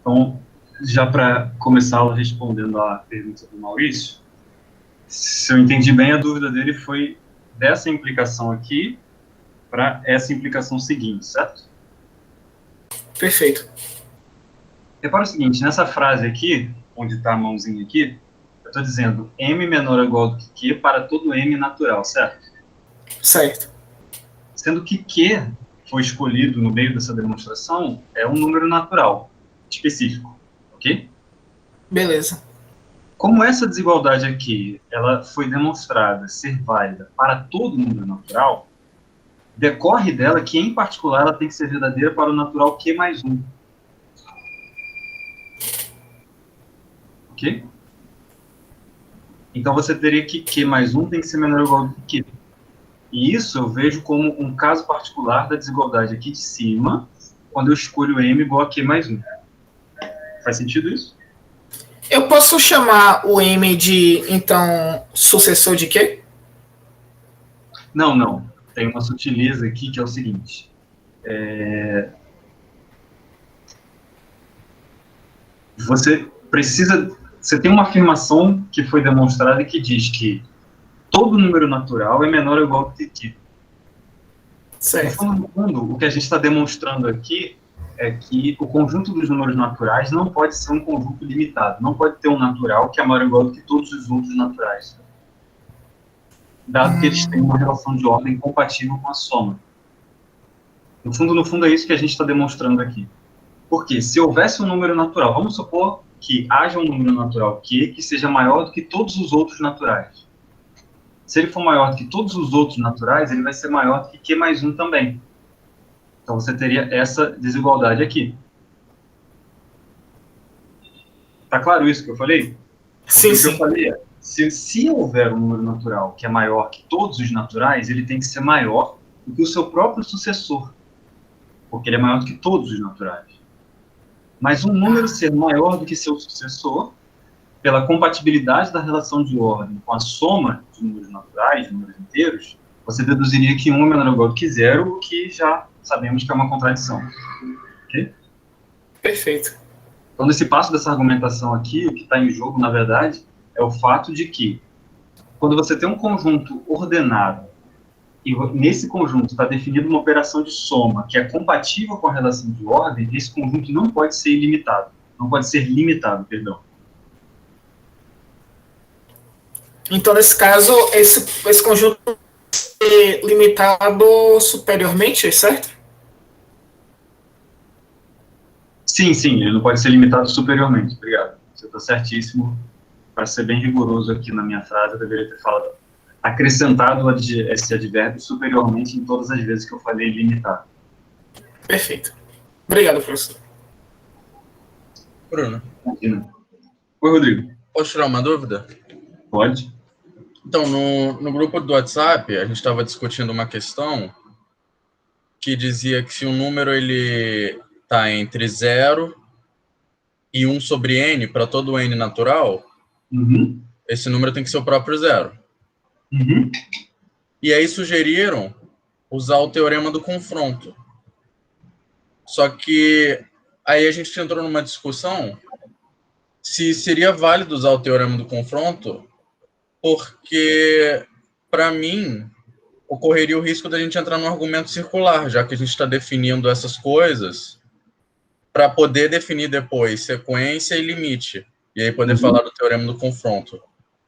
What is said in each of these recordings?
Então, já para começar respondendo a pergunta do Maurício, se eu entendi bem, a dúvida dele foi dessa implicação aqui para essa implicação seguinte, certo? Perfeito. Repara o seguinte, nessa frase aqui, onde está a mãozinha aqui, eu estou dizendo m menor ou igual do que q para todo m natural, certo? Certo. Sendo que q foi escolhido no meio dessa demonstração é um número natural específico, ok? Beleza. Como essa desigualdade aqui, ela foi demonstrada ser válida para todo número natural, decorre dela que, em particular, ela tem que ser verdadeira para o natural q mais 1. Ok? Então, você teria que q mais 1 tem que ser menor ou igual do que q. E isso eu vejo como um caso particular da desigualdade aqui de cima, quando eu escolho m igual a q mais 1. Faz sentido isso? Eu posso chamar o M de, então, sucessor de quê? Não, não. Tem uma sutileza aqui que é o seguinte. Você tem uma afirmação que foi demonstrada que diz que todo número natural é menor ou igual que q. Certo. No fundo, o que a gente está demonstrando aqui é que o conjunto dos números naturais não pode ser um conjunto limitado. Não pode ter um natural que é maior ou igual do que todos os outros naturais, dado que eles têm uma relação de ordem compatível com a soma. No fundo, é isso que a gente está demonstrando aqui. Porque se houvesse um número natural, vamos supor que haja um número natural q que seja maior do que todos os outros naturais. Se ele for maior do que todos os outros naturais, ele vai ser maior do que q mais 1 também. Então, você teria essa desigualdade aqui. Tá claro isso que eu falei? Sim, O que sim. eu falei é, se houver um número natural que é maior que todos os naturais, ele tem que ser maior do que o seu próprio sucessor, porque ele é maior do que todos os naturais. Mas um número ser maior do que seu sucessor, pela compatibilidade da relação de ordem com a soma de números naturais, de números inteiros, você deduziria que 1 é menor ou igual do que 0, o que já sabemos que é uma contradição. Ok? Perfeito. Então, nesse passo dessa argumentação aqui, o que está em jogo, na verdade, é o fato de que, quando você tem um conjunto ordenado, e nesse conjunto está definida uma operação de soma que é compatível com a relação de ordem, esse conjunto não pode ser ilimitado. Não pode ser limitado, perdão. Então, nesse caso, esse conjunto é limitado superiormente, certo? Sim, ele não pode ser limitado superiormente. Obrigado. Você está certíssimo. Para ser bem rigoroso aqui na minha frase, eu deveria ter falado, acrescentado esse advérbio superiormente em todas as vezes que eu falei limitado. Perfeito. Obrigado, professor. Bruno. Imagina. Oi, Rodrigo. Posso tirar uma dúvida? Pode. Então, no grupo do WhatsApp, a gente estava discutindo uma questão que dizia que se um número ele está entre 0 e 1 sobre n para todo n natural, esse número tem que ser o próprio zero. E aí sugeriram usar o teorema do confronto. Só que aí a gente entrou numa discussão se seria válido usar o teorema do confronto, porque, para mim, ocorreria o risco da gente entrar num argumento circular, já que a gente está definindo essas coisas para poder definir depois sequência e limite, e aí poder falar do teorema do confronto.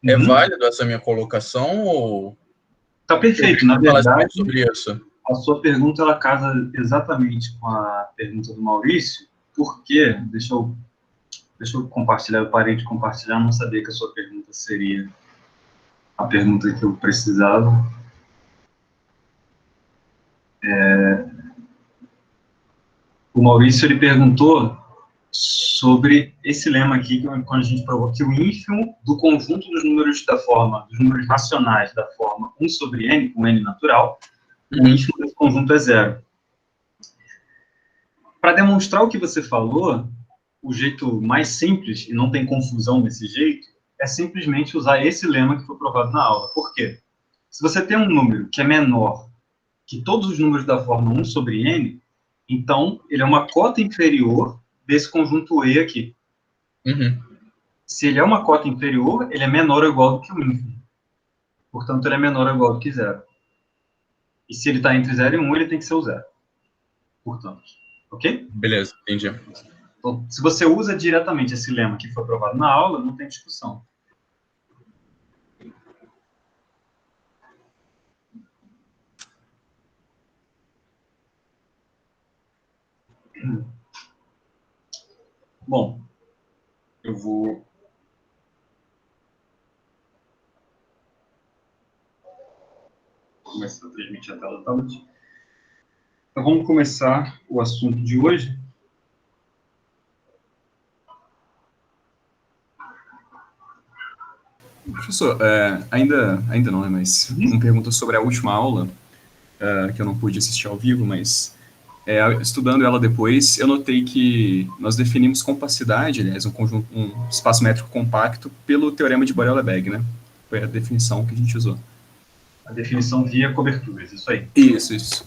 É válido essa minha colocação ou... Tá perfeito. Na verdade, sobre isso? A sua pergunta ela casa exatamente com a pergunta do Maurício, porque, deixa eu compartilhar, eu parei de compartilhar, não sabia que a sua pergunta seria a pergunta que eu precisava. O Maurício, ele perguntou sobre esse lema aqui, quando a gente provou que o ínfimo do conjunto dos números dos números racionais da forma 1 sobre n, com n natural, o ínfimo desse conjunto é zero. Para demonstrar o que você falou, o jeito mais simples, e não tem confusão desse jeito, é simplesmente usar esse lema que foi provado na aula. Por quê? Se você tem um número que é menor que todos os números da forma 1 sobre n, então ele é uma cota inferior desse conjunto E aqui. Uhum. Se ele é uma cota inferior, ele é menor ou igual do que o ínfimo. Portanto, ele é menor ou igual do que zero. E se ele está entre 0 e 1, ele tem que ser o zero. Portanto, ok? Beleza, entendi. Então, se você usa diretamente esse lema que foi aprovado na aula, não tem discussão. Bom, eu vou começar a transmitir a tela do tablet. Então, vamos começar o assunto de hoje. Professor, ainda não, né, mas uma pergunta sobre a última aula, que eu não pude assistir ao vivo, mas estudando ela depois, eu notei que nós definimos compacidade, aliás, um espaço métrico compacto, pelo teorema de Borel-Lebesgue, né? Foi a definição que a gente usou. A definição via coberturas, isso aí. Isso.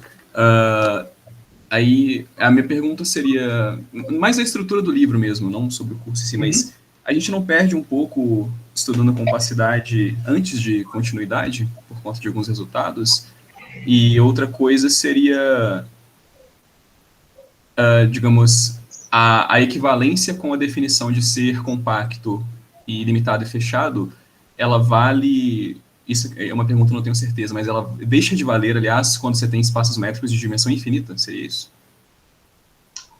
Aí, a minha pergunta seria, mais a estrutura do livro mesmo, não sobre o curso em si, mas a gente não perde um pouco estudando a compacidade antes de continuidade, por conta de alguns resultados? E outra coisa seria, digamos, a equivalência com a definição de ser compacto e limitado e fechado, ela vale... Isso é uma pergunta que eu não tenho certeza, mas ela deixa de valer, aliás, quando você tem espaços métricos de dimensão infinita? Seria isso?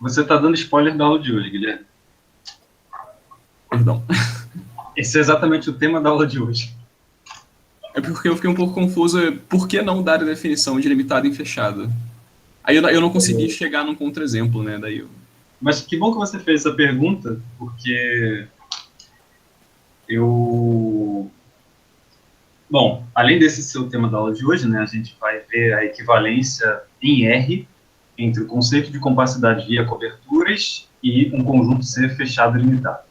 Você está dando spoiler da aula de hoje, Guilherme. Perdão. Esse é exatamente o tema da aula de hoje. É porque eu fiquei um pouco confuso. Por que não dar a definição de limitado e fechado? Aí eu não consegui chegar num contra-exemplo, né? Mas que bom que você fez essa pergunta, porque Bom, além desse ser o tema da aula de hoje, né, a gente vai ver a equivalência em R entre o conceito de compacidade via coberturas e um conjunto C fechado e limitado.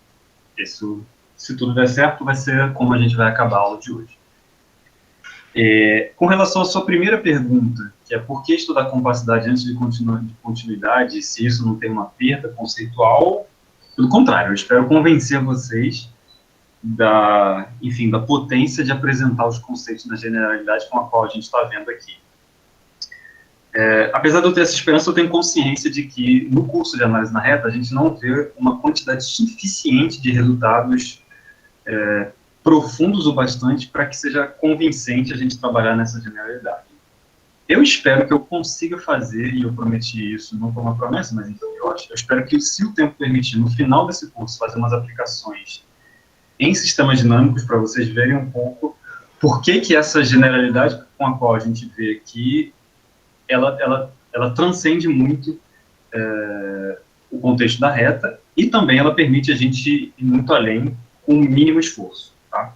Isso, se tudo der certo, vai ser como a gente vai acabar a aula de hoje. Com relação à sua primeira pergunta, que é por que estudar compacidade antes de continuidade, se isso não tem uma perda conceitual, pelo contrário, eu espero convencer vocês da potência de apresentar os conceitos na generalidade com a qual a gente está vendo aqui. Apesar de eu ter essa esperança, eu tenho consciência de que no curso de análise na reta a gente não vê uma quantidade suficiente de resultados profundos o bastante para que seja convincente a gente trabalhar nessa generalidade. Eu espero que eu consiga fazer, e eu prometi isso, não como uma promessa, mas enfim, eu espero que, se o tempo permitir, no final desse curso, fazer umas aplicações em sistemas dinâmicos, para vocês verem um pouco por que essa generalidade com a qual a gente vê aqui, ela transcende muito o contexto da reta, e também ela permite a gente ir muito além com o mínimo esforço. Tá?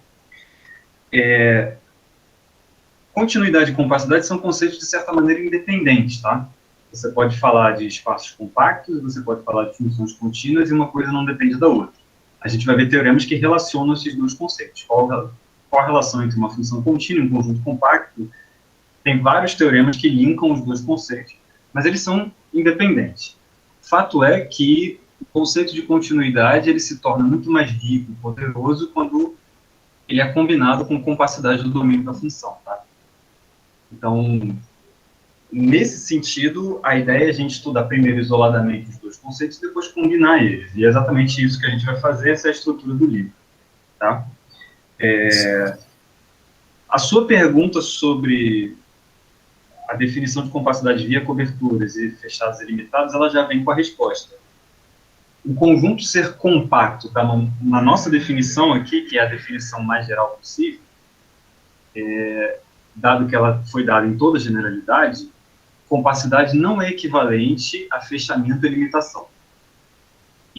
Continuidade e compacidade são conceitos, de certa maneira, independentes. Tá? Você pode falar de espaços compactos, você pode falar de funções contínuas, e uma coisa não depende da outra. A gente vai ver teoremas que relacionam esses dois conceitos. Qual a relação entre uma função contínua e um conjunto compacto? Tem vários teoremas que linkam os dois conceitos, mas eles são independentes. Fato é que o conceito de continuidade ele se torna muito mais rico e poderoso quando ele é combinado com compacidade do domínio da função. Tá? Então, nesse sentido, a ideia é a gente estudar primeiro isoladamente os dois conceitos e depois combinar eles. E é exatamente isso que a gente vai fazer, essa é a estrutura do livro. Tá? A sua pergunta sobre a definição de compacidade via coberturas e fechados e limitados, ela já vem com a resposta. O conjunto ser compacto, tá, na nossa definição aqui, que é a definição mais geral possível, dado que ela foi dada em toda a generalidade, compacidade não é equivalente a fechamento e limitação.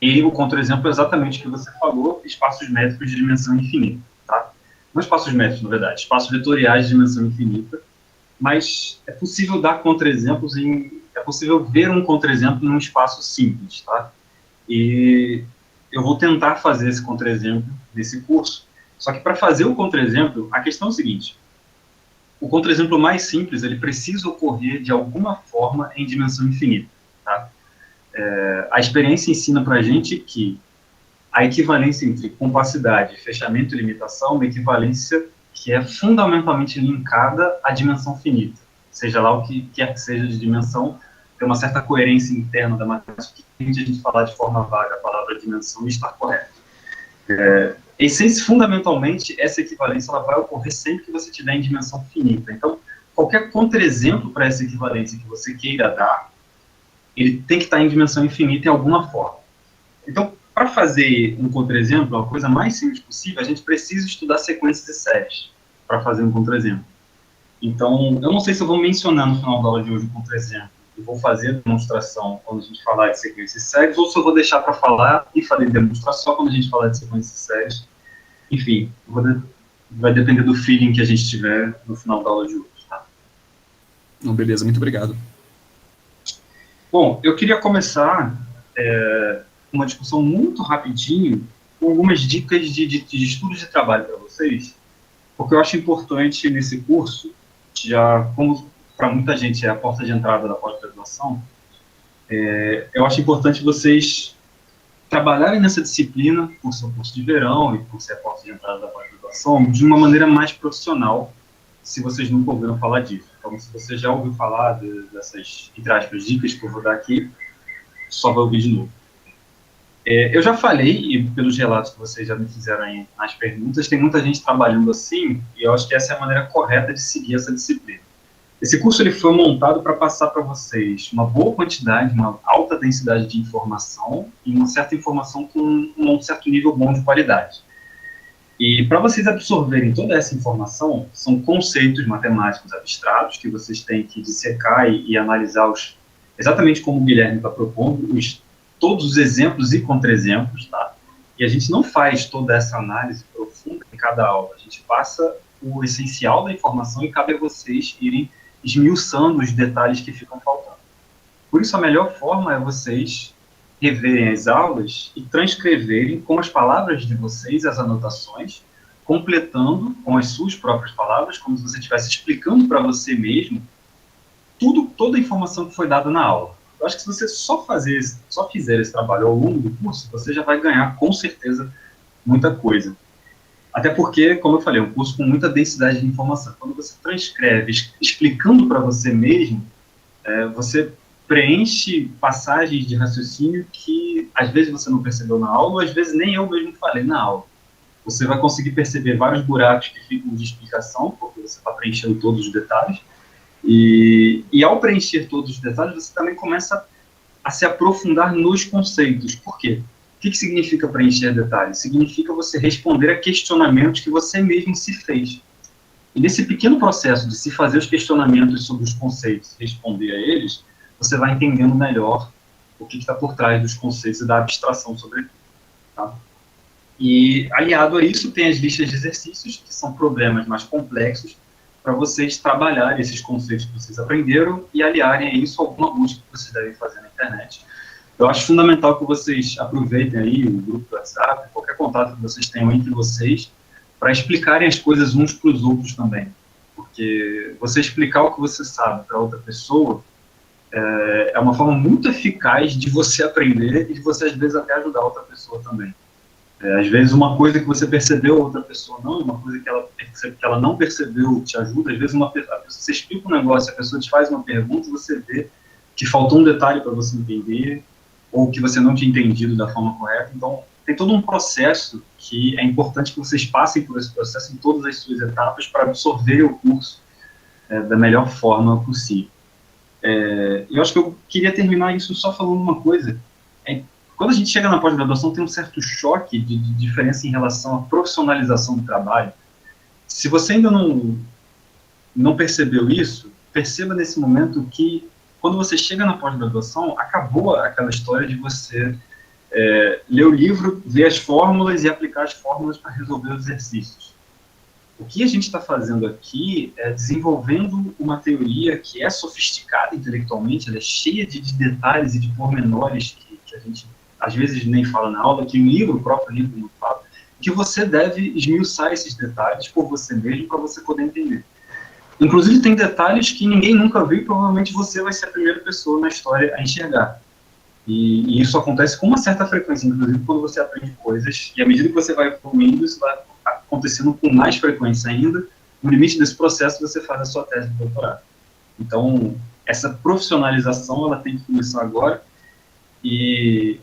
E o contra-exemplo é exatamente o que você falou, espaços métricos de dimensão infinita. Tá? Não espaços métricos, na verdade, espaços vetoriais de dimensão infinita, mas é possível dar contra-exemplos, é possível ver um contra-exemplo num espaço simples. Tá? E eu vou tentar fazer esse contra-exemplo nesse curso, só que para fazer o contra-exemplo, a questão é o seguinte: o contra-exemplo mais simples, ele precisa ocorrer de alguma forma em dimensão infinita. Tá? A experiência ensina para a gente que a equivalência entre compacidade, fechamento e limitação é uma equivalência que é fundamentalmente linkada à dimensão finita. Seja lá o que quer que seja de dimensão, tem uma certa coerência interna da matemática que permite a gente falar de forma vaga a palavra dimensão e estar correto. Fundamentalmente, essa equivalência ela vai ocorrer sempre que você estiver em dimensão finita. Então, qualquer contra-exemplo para essa equivalência que você queira dar, ele tem que estar em dimensão infinita em alguma forma. Então, para fazer um contra-exemplo, a coisa mais simples possível, a gente precisa estudar sequências e séries para fazer um contra-exemplo. Então, eu não sei se eu vou mencionar no final da aula de hoje um contra-exemplo, eu vou fazer a demonstração quando a gente falar de sequências e séries, ou se eu vou deixar para falar e fazer demonstração quando a gente falar de sequências e séries. Enfim, vai depender do feeling que a gente tiver no final da aula de hoje. Tá? Não, beleza, muito obrigado. Bom, eu queria começar uma discussão muito rapidinho com algumas dicas de estudos de trabalho para vocês, porque eu acho importante nesse curso, já como para muita gente é a porta de entrada da pós-graduação, eu acho importante vocês trabalharem nessa disciplina, por ser um curso de verão e por ser a porta de entrada da pós-graduação, de uma maneira mais profissional, se vocês nunca ouviram falar disso. Então, se você já ouviu falar dessas, entre aspas, dicas que eu vou dar aqui, só vai ouvir de novo. Eu já falei, e pelos relatos que vocês já me fizeram aí nas perguntas, tem muita gente trabalhando assim, e eu acho que essa é a maneira correta de seguir essa disciplina. Esse curso ele foi montado para passar para vocês uma boa quantidade, uma alta densidade de informação, e uma certa informação com um certo nível bom de qualidade. E para vocês absorverem toda essa informação, são conceitos matemáticos abstratos que vocês têm que dissecar e analisar exatamente como o Guilherme está propondo, todos os exemplos e contra-exemplos, tá? E a gente não faz toda essa análise profunda em cada aula, a gente passa o essencial da informação e cabe a vocês irem esmiuçando os detalhes que ficam faltando. Por isso, a melhor forma é vocês reverem as aulas e transcreverem com as palavras de vocês as anotações, completando com as suas próprias palavras, como se você estivesse explicando para você mesmo toda a informação que foi dada na aula. Eu acho que se você só fizer esse trabalho ao longo do curso, você já vai ganhar, com certeza, muita coisa. Até porque, como eu falei, é um curso com muita densidade de informação. Quando você transcreve explicando para você mesmo, você preenche passagens de raciocínio que, às vezes, você não percebeu na aula, ou às vezes nem eu mesmo falei na aula. Você vai conseguir perceber vários buracos que ficam de explicação, porque você está preenchendo todos os detalhes. E ao preencher todos os detalhes, você também começa a se aprofundar nos conceitos. Por quê? O que significa preencher detalhes? Significa você responder a questionamentos que você mesmo se fez. E nesse pequeno processo de se fazer os questionamentos sobre os conceitos e responder a eles, você vai entendendo melhor o que está por trás dos conceitos e da abstração sobre eles. Tá? E, aliado a isso, tem as listas de exercícios, que são problemas mais complexos, para vocês trabalharem esses conceitos que vocês aprenderam e aliarem a isso a alguma busca que vocês devem fazer na internet. Eu acho fundamental que vocês aproveitem aí o grupo do WhatsApp, qualquer contato que vocês tenham entre vocês, para explicarem as coisas uns para os outros também. Porque você explicar o que você sabe para outra pessoa é uma forma muito eficaz de você aprender e de você, às vezes, até ajudar outra pessoa também. Às vezes, uma coisa que você percebeu, outra pessoa não, uma coisa que ela não percebeu te ajuda. Às vezes, você explica um negócio, a pessoa te faz uma pergunta e você vê que faltou um detalhe para você entender, ou que você não tinha entendido da forma correta. Então, tem todo um processo que é importante que vocês passem por esse processo em todas as suas etapas para absorver o curso da melhor forma possível. Eu acho que eu queria terminar isso só falando uma coisa. Quando a gente chega na pós-graduação, tem um certo choque de diferença em relação à profissionalização do trabalho. Se você ainda não percebeu isso, perceba nesse momento que, quando você chega na pós-graduação, acabou aquela história de você ler o livro, ver as fórmulas e aplicar as fórmulas para resolver os exercícios. O que a gente está fazendo aqui é desenvolvendo uma teoria que é sofisticada intelectualmente, ela é cheia de detalhes e de pormenores que a gente, às vezes, nem fala na aula, que o próprio livro não fala, que você deve esmiuçar esses detalhes por você mesmo para você poder entender. Inclusive, tem detalhes que ninguém nunca viu e provavelmente você vai ser a primeira pessoa na história a enxergar. E isso acontece com uma certa frequência, inclusive quando você aprende coisas, e à medida que você vai evoluindo, isso vai acontecendo com mais frequência ainda. No limite desse processo, você faz a sua tese de doutorado. Então, essa profissionalização, ela tem que começar agora, e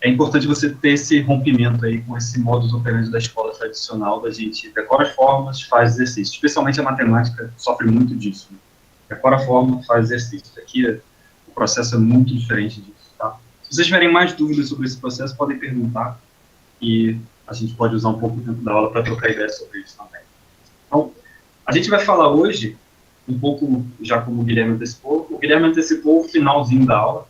é importante você ter esse rompimento aí com esse modus operandi da escola tradicional, da gente decora as fórmulas, faz exercício. Especialmente a matemática sofre muito disso. Né? Decora a fórmula, faz exercício. Aqui o processo é muito diferente disso. Tá? Se vocês tiverem mais dúvidas sobre esse processo, podem perguntar, e a gente pode usar um pouco o tempo da aula para trocar ideias sobre isso também. Então, a gente vai falar hoje, um pouco já como o Guilherme antecipou. O Guilherme antecipou o finalzinho da aula.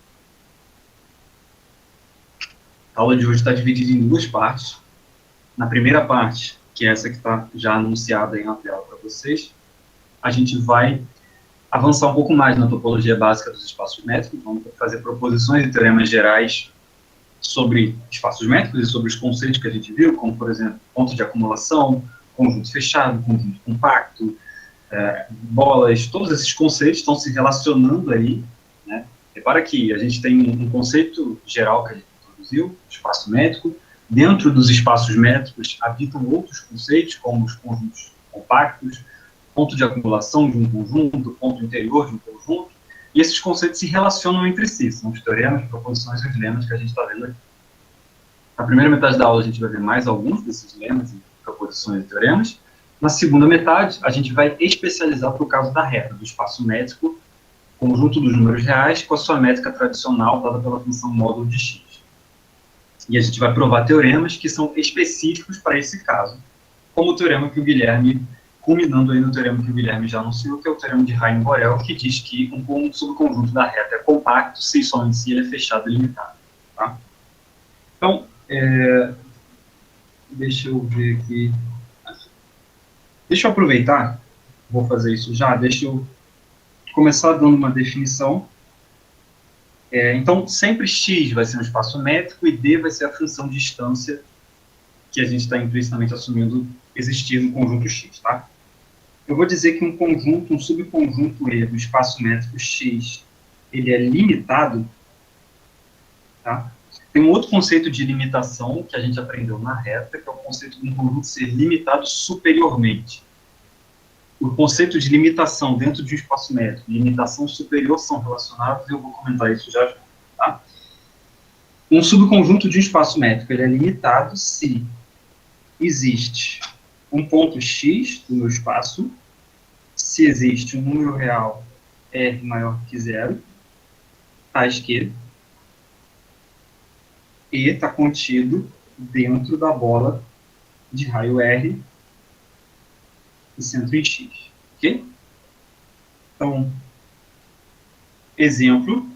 A aula de hoje está dividida em duas partes. Na primeira parte, que é essa que está já anunciada aí na tela para vocês, a gente vai avançar um pouco mais na topologia básica dos espaços métricos. Vamos fazer proposições e teoremas gerais sobre espaços métricos e sobre os conceitos que a gente viu, como, por exemplo, ponto de acumulação, conjunto fechado, conjunto compacto, bolas. Todos esses conceitos estão se relacionando aí, né? Repara que a gente tem um conceito geral que a gente introduziu, espaço métrico. Dentro dos espaços métricos habitam outros conceitos, como os conjuntos compactos, ponto de acumulação de um conjunto, ponto interior de um conjunto, e esses conceitos se relacionam entre si, são os teoremas, proposições e os lemas que a gente está vendo aqui. Na primeira metade da aula a gente vai ver mais alguns desses lemas e proposições e teoremas. Na segunda metade a gente vai especializar para o caso da reta, do espaço métrico, conjunto dos números reais, com a sua métrica tradicional dada pela função módulo de x. E a gente vai provar teoremas que são específicos para esse caso, como o teorema que o Guilherme, culminando aí no teorema que o Guilherme já anunciou, que é o teorema de Heine-Borel, que diz que um subconjunto da reta é compacto se somente se ele é fechado e limitado. Tá? Então, deixa eu ver aqui. Deixa eu aproveitar, vou fazer isso já, deixa eu começar dando uma definição. Então, sempre x vai ser um espaço métrico e d vai ser a função de distância que a gente está implicitamente assumindo existir no conjunto x, tá? Eu vou dizer que um conjunto, um subconjunto E do espaço métrico x, ele é limitado, tá? Tem um outro conceito de limitação que a gente aprendeu na reta, que é o conceito de um conjunto ser limitado superiormente. O conceito de limitação dentro de um espaço métrico e limitação superior são relacionados, e eu vou comentar isso já. Tá? Um subconjunto de um espaço métrico ele é limitado se existe um ponto x do meu espaço, se existe um número real R maior que zero, tais que E está contido dentro da bola de raio R e centro em x, ok? Então, exemplo,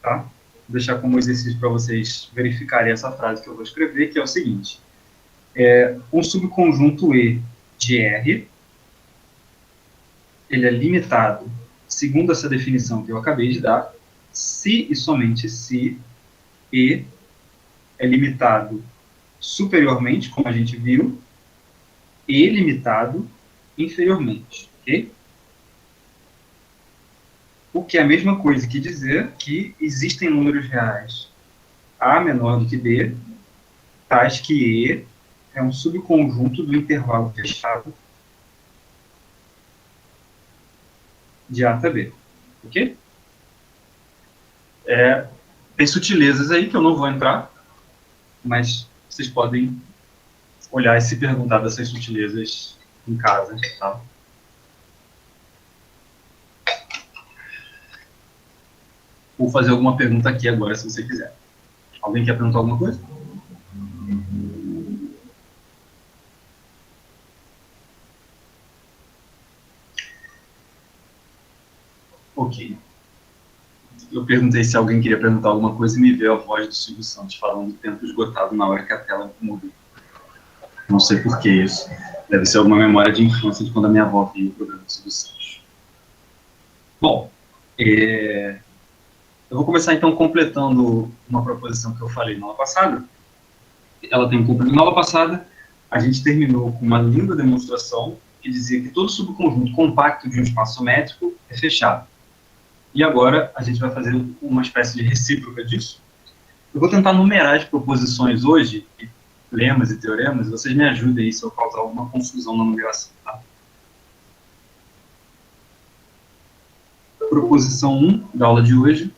tá? Vou deixar como exercício para vocês verificarem essa frase que eu vou escrever, que é o seguinte: um subconjunto E de R, ele é limitado, segundo essa definição que eu acabei de dar, se e somente se E é limitado superiormente, como a gente viu, e limitado inferiormente, ok? O que é a mesma coisa que dizer que existem números reais A menor do que B, tais que E é um subconjunto do intervalo fechado de A até B, ok? Tem sutilezas aí que eu não vou entrar, mas vocês podem olhar e se perguntar dessas sutilezas em casa, tá? Vou fazer alguma pergunta aqui agora, se você quiser. Alguém quer perguntar alguma coisa? Ok. Eu perguntei se alguém queria perguntar alguma coisa e me veio a voz do Silvio Santos falando do tempo esgotado na hora que a tela mudou. Não sei por que isso. Deve ser alguma memória de infância de quando a minha avó via o programa do Silvio Santos. Bom, eu vou começar então completando uma proposição que eu falei na aula passada. Ela tem um cumprimento. Na aula passada, a gente terminou com uma linda demonstração que dizia que todo subconjunto compacto de um espaço métrico é fechado. E agora a gente vai fazer uma espécie de recíproca disso. Eu vou tentar numerar as proposições hoje, lemas e teoremas, e vocês me ajudem aí se eu causar alguma confusão na numeração. Tá? Proposição 1 da aula de hoje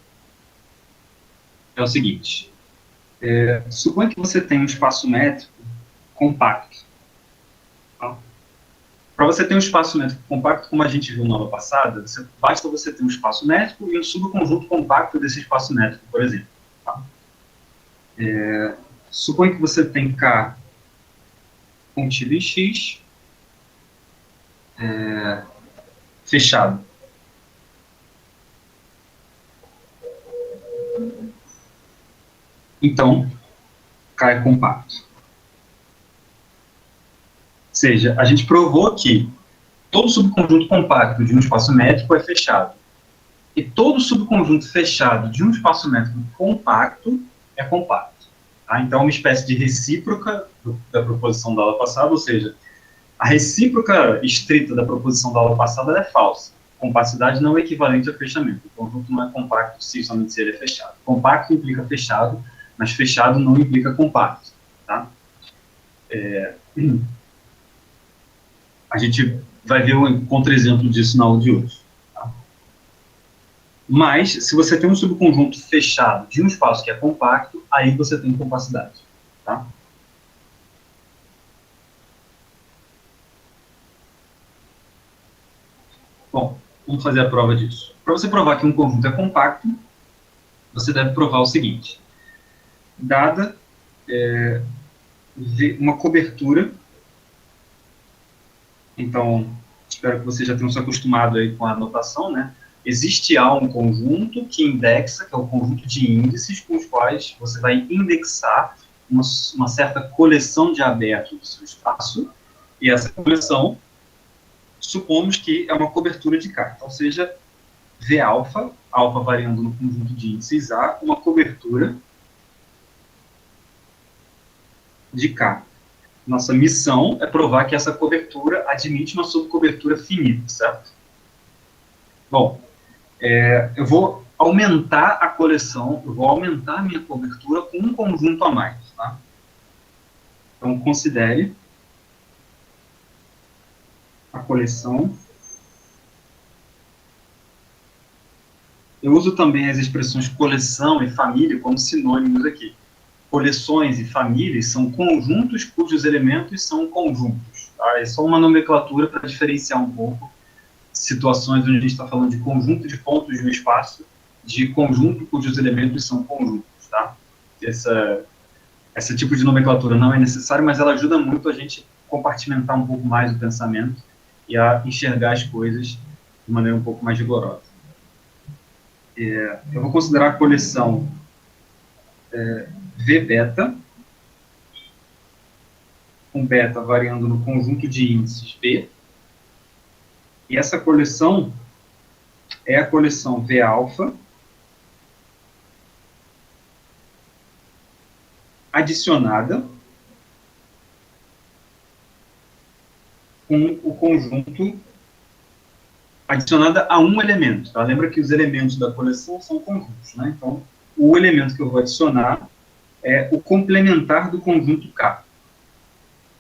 é o seguinte. Suponha que você tem um espaço métrico compacto. Tá? Para você ter um espaço métrico compacto, como a gente viu na aula passada, basta você ter um espaço métrico e um subconjunto compacto desse espaço métrico, por exemplo. Tá? Suponha que você tem K contido em X fechado. Então, K é compacto. Ou seja, a gente provou que todo subconjunto compacto de um espaço métrico é fechado. E todo subconjunto fechado de um espaço métrico compacto é compacto. Tá? Então, é uma espécie de recíproca da proposição da aula passada, ou seja, a recíproca estrita da proposição da aula passada é falsa. Compacidade não é equivalente a fechamento. O conjunto não é compacto somente se ele é fechado. Compacto implica fechado, mas fechado não implica compacto. Tá? A gente vai ver um contra-exemplo disso na aula de hoje. Tá? Mas, se você tem um subconjunto fechado de um espaço que é compacto, aí você tem compacidade. Tá? Bom, vamos fazer a prova disso. Para você provar que um conjunto é compacto, você deve provar o seguinte. Dada uma cobertura, então, espero que você já tenha se acostumado aí com a notação, né? Existe A um conjunto que indexa, que é o conjunto de índices com os quais você vai indexar uma certa coleção de abertos do seu espaço, e essa coleção, supomos que é uma cobertura de K. Então, seja V alfa, alfa variando no conjunto de índices A, uma cobertura de K. Nossa missão é provar que essa cobertura admite uma subcobertura finita, certo? Bom, eu vou aumentar a coleção, eu vou aumentar a minha cobertura com um conjunto a mais, tá? Então, considere a coleção. Eu uso também as expressões coleção e família como sinônimos aqui. Coleções e famílias são conjuntos cujos elementos são conjuntos. Tá? É só uma nomenclatura para diferenciar um pouco situações onde a gente está falando de conjunto de pontos de um espaço, de conjunto cujos elementos são conjuntos. Tá? Esse tipo de nomenclatura não é necessário, mas ela ajuda muito a gente compartimentar um pouco mais o pensamento e a enxergar as coisas de maneira um pouco mais rigorosa. Eu vou considerar a coleção V beta, com beta variando no conjunto de índices B, e essa coleção é a coleção V alfa adicionada com o conjunto adicionada a um elemento. Tá? Lembra que os elementos da coleção são conjuntos, né? Então, o elemento que eu vou adicionar é o complementar do conjunto K.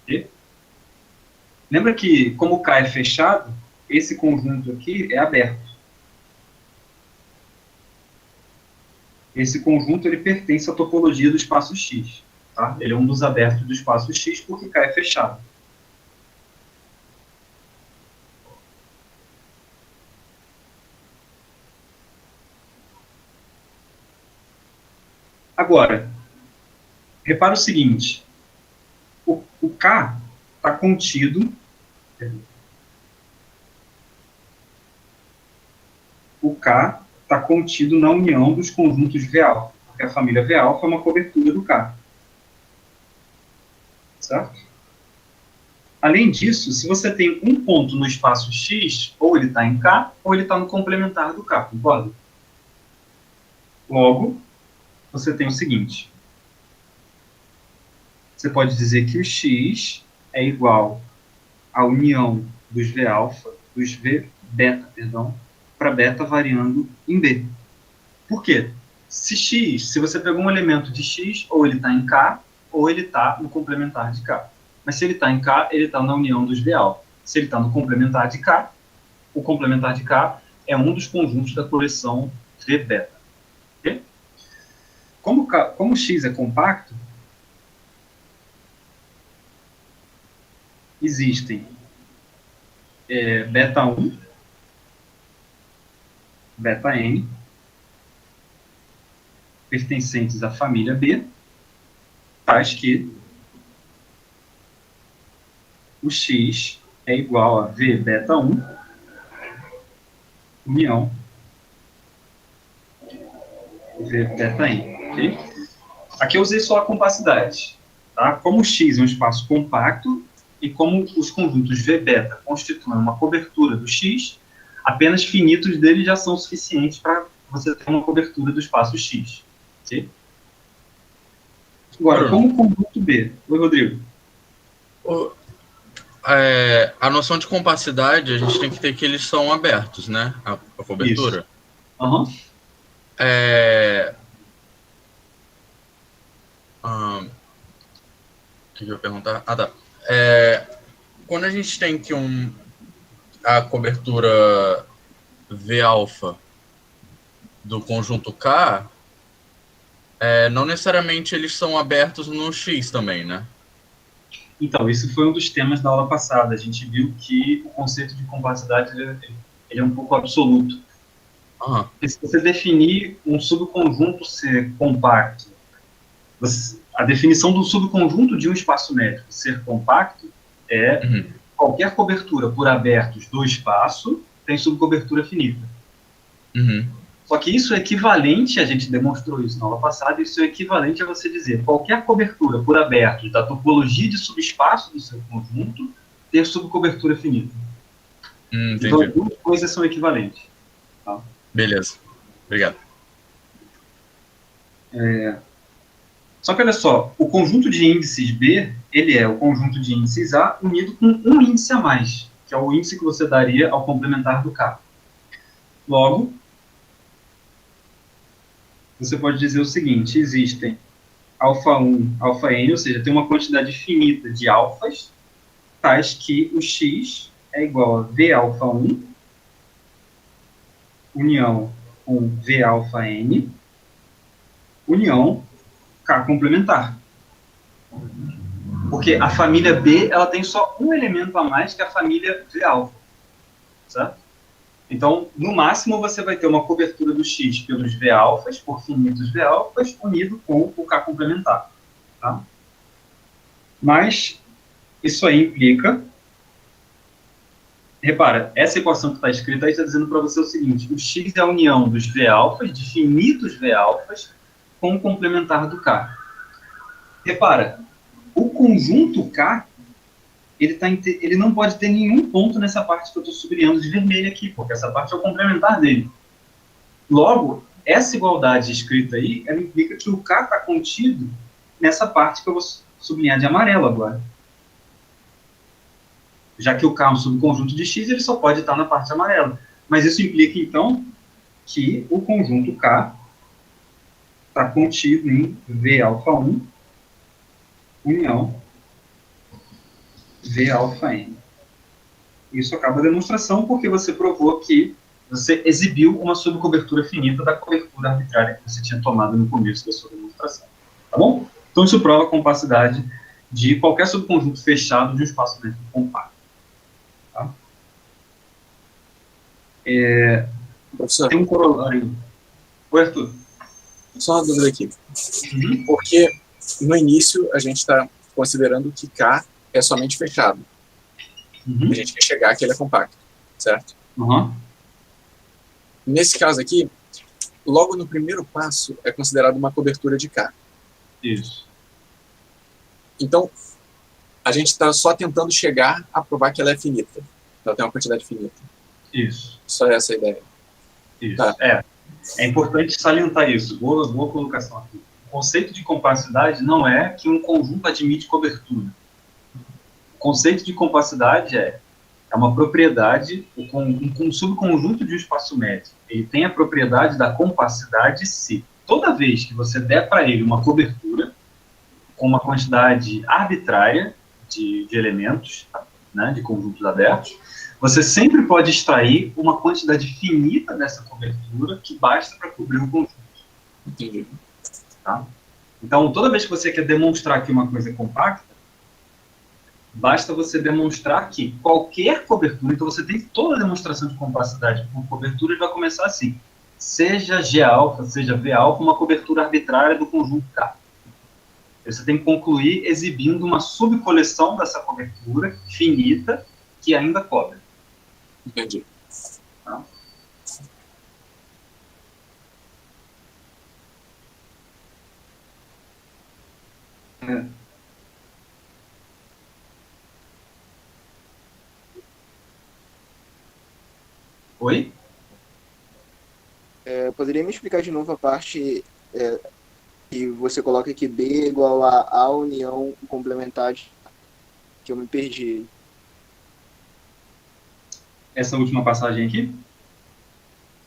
Okay? Lembra que, como K é fechado, esse conjunto aqui é aberto. Esse conjunto ele pertence à topologia do espaço X. Tá? Ele é um dos abertos do espaço X porque K é fechado. Agora, repara o seguinte, o K está contido, na união dos conjuntos V alfa, porque a família V alfa é uma cobertura do K. Certo? Além disso, se você tem um ponto no espaço X, ou ele está em K, ou ele está no complementar do K, concorda? Logo, você tem o seguinte. Você pode dizer que o X é igual à união dos V alfa, dos V beta, perdão, para beta variando em B. Por quê? Se você pegou um elemento de X, ou ele está em K, ou ele está no complementar de K. Mas se ele está em K, ele está na união dos V alfa. Se ele está no complementar de K, o complementar de K é um dos conjuntos da coleção V beta. Okay? Como X é compacto, existem beta 1, beta n, pertencentes à família B, faz que o X é igual a V beta 1, união V beta n. Okay? Aqui eu usei só a compacidade. Tá? Como o X é um espaço compacto, e como os conjuntos V beta constituem uma cobertura do X, apenas finitos deles já são suficientes para você ter uma cobertura do espaço X. Okay? Agora, como conjunto B? Oi, Rodrigo. A noção de compacidade, a gente tem que ter que eles são abertos, né? A cobertura. Aham. O que eu ia perguntar? Ah, tá. Quando a gente tem que a cobertura V alfa do conjunto K, não necessariamente eles são abertos no X também, né? Então, isso foi um dos temas da aula passada. A gente viu que o conceito de compacidade ele é um pouco absoluto. Uhum. Se você definir um subconjunto ser compacto, a definição do subconjunto de um espaço métrico ser compacto é qualquer cobertura por abertos do espaço tem subcobertura finita. Uhum. Só que isso é equivalente, a gente demonstrou isso na aula passada, isso é equivalente a você dizer qualquer cobertura por abertos da topologia de subespaço do seu conjunto ter subcobertura finita. Então, as duas coisas são equivalentes. Tá? Beleza. Obrigado. Só que olha só, o conjunto de índices B, ele é o conjunto de índices A unido com um índice a mais, que é o índice que você daria ao complementar do K. Logo, você pode dizer o seguinte: existem alfa 1, alfa n, ou seja, tem uma quantidade finita de alfas, tais que o X é igual a V alfa 1, união com V alfa n, união K complementar. Porque a família B, ela tem só um elemento a mais que a família V alfa. Certo? Então, no máximo, você vai ter uma cobertura do X pelos V alfas, por finitos V alfas, unido com o K complementar. Tá? Mas, isso aí implica... Repara, essa equação que está escrita aí está dizendo para você o seguinte: o X é a união dos V alfas, de finitos V alfas, com o complementar do K. Repara, o conjunto K, ele não pode ter nenhum ponto nessa parte que eu estou sublinhando de vermelho aqui, porque essa parte é o complementar dele. Logo, essa igualdade escrita aí, ela implica que o K está contido nessa parte que eu vou sublinhar de amarelo agora. Já que o K é um subconjunto de X, ele só pode estar na parte amarela. Mas isso implica, então, que o conjunto K está contido em V alfa 1, união V alfa n. Isso acaba a demonstração porque você provou que você exibiu uma subcobertura finita da cobertura arbitrária que você tinha tomado no começo da sua demonstração. Tá bom? Então isso prova a compacidade de qualquer subconjunto fechado de um espaço métrico compacto. Tá? Professor, tem um corolário. Oi, Arthur. só uma dúvida aqui. Porque no início a gente está considerando que K é somente fechado. A gente quer chegar que ele é compacto, certo? Nesse caso aqui, logo no primeiro passo é considerado uma cobertura de K. Isso. Então, a gente está só tentando chegar a provar que ela é finita. Ela tem uma quantidade finita. Isso. Só essa a ideia. Isso. Tá. É importante salientar isso. Boa colocação aqui. O conceito de compacidade não é que um conjunto admite cobertura. O conceito de compacidade é É uma propriedade, um subconjunto de um espaço médio. Ele tem a propriedade da compacidade se toda vez que você der para ele uma cobertura com uma quantidade arbitrária de elementos, né, de conjuntos abertos, você sempre pode extrair uma quantidade finita dessa cobertura que basta para cobrir o conjunto. Entendi. Tá? Então, toda vez que você quer demonstrar que uma coisa é compacta, basta você demonstrar que qualquer cobertura, então você tem toda a demonstração de compacidade por cobertura, e vai começar assim, seja G-alfa, seja V-alfa, uma cobertura arbitrária do conjunto K. Você tem que concluir exibindo uma subcoleção dessa cobertura finita que ainda cobre. Entendi. Tá? Oi? Poderia me explicar de novo a parte que você coloca que B é igual a união complementar, que eu me perdi. Essa última passagem aqui,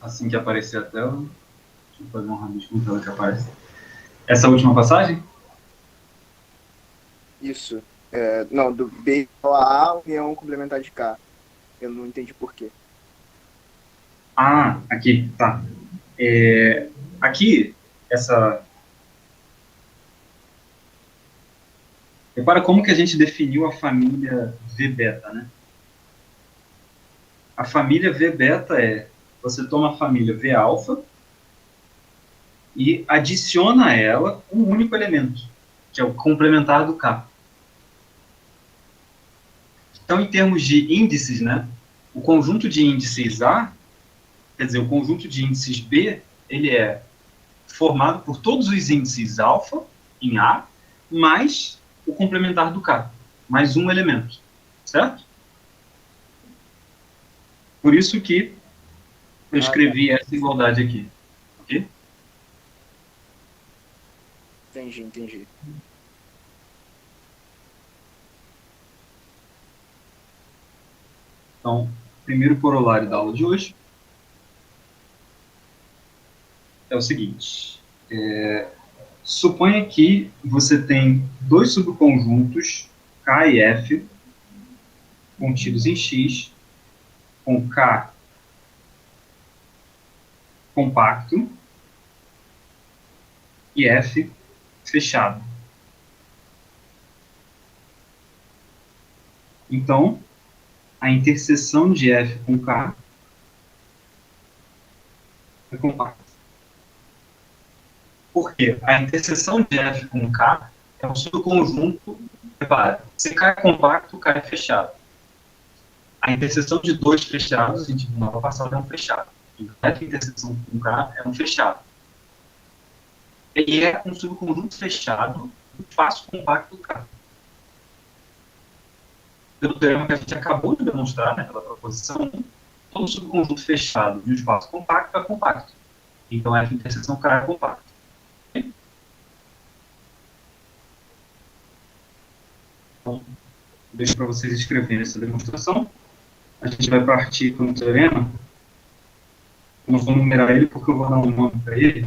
assim que aparecer a tela, deixa eu fazer um rabisco com tela que aparece. Essa última passagem? Isso. Não, do B igual a união complementar de K. Eu não entendi por quê. Ah, aqui, tá. Aqui, essa... Repara como que a gente definiu a família V-beta, né? A família V-beta você toma a família V-alfa e adiciona a ela um único elemento, que é o complementar do K. Então, em termos de índices, né, o conjunto de índices A, quer dizer, o conjunto de índices B, ele é formado por todos os índices alfa em A, mais o complementar do K, mais um elemento, certo? Por isso que eu escrevi essa igualdade aqui, ok? Entendi. Então, primeiro corolário da aula de hoje é o seguinte. Suponha que você tem dois subconjuntos, K e F, contidos em X, com K compacto e F fechado. Então, a interseção de F com K é compacta. Por quê? A interseção de F com K é um subconjunto, repara, se K é compacto, K é fechado. A interseção de dois fechados, a gente viu na aula passada, é um fechado. Então, F interseção com K é um fechado. E é um subconjunto fechado do espaço compacto do K. Pelo teorema que a gente acabou de demonstrar, né, pela proposição, todo subconjunto fechado de um espaço compacto é compacto. Então, F interseção K é compacto. Então, deixo para vocês escreverem essa demonstração. A gente vai partir para um teorema. Eu não vou numerar ele porque eu vou dar um nome para ele.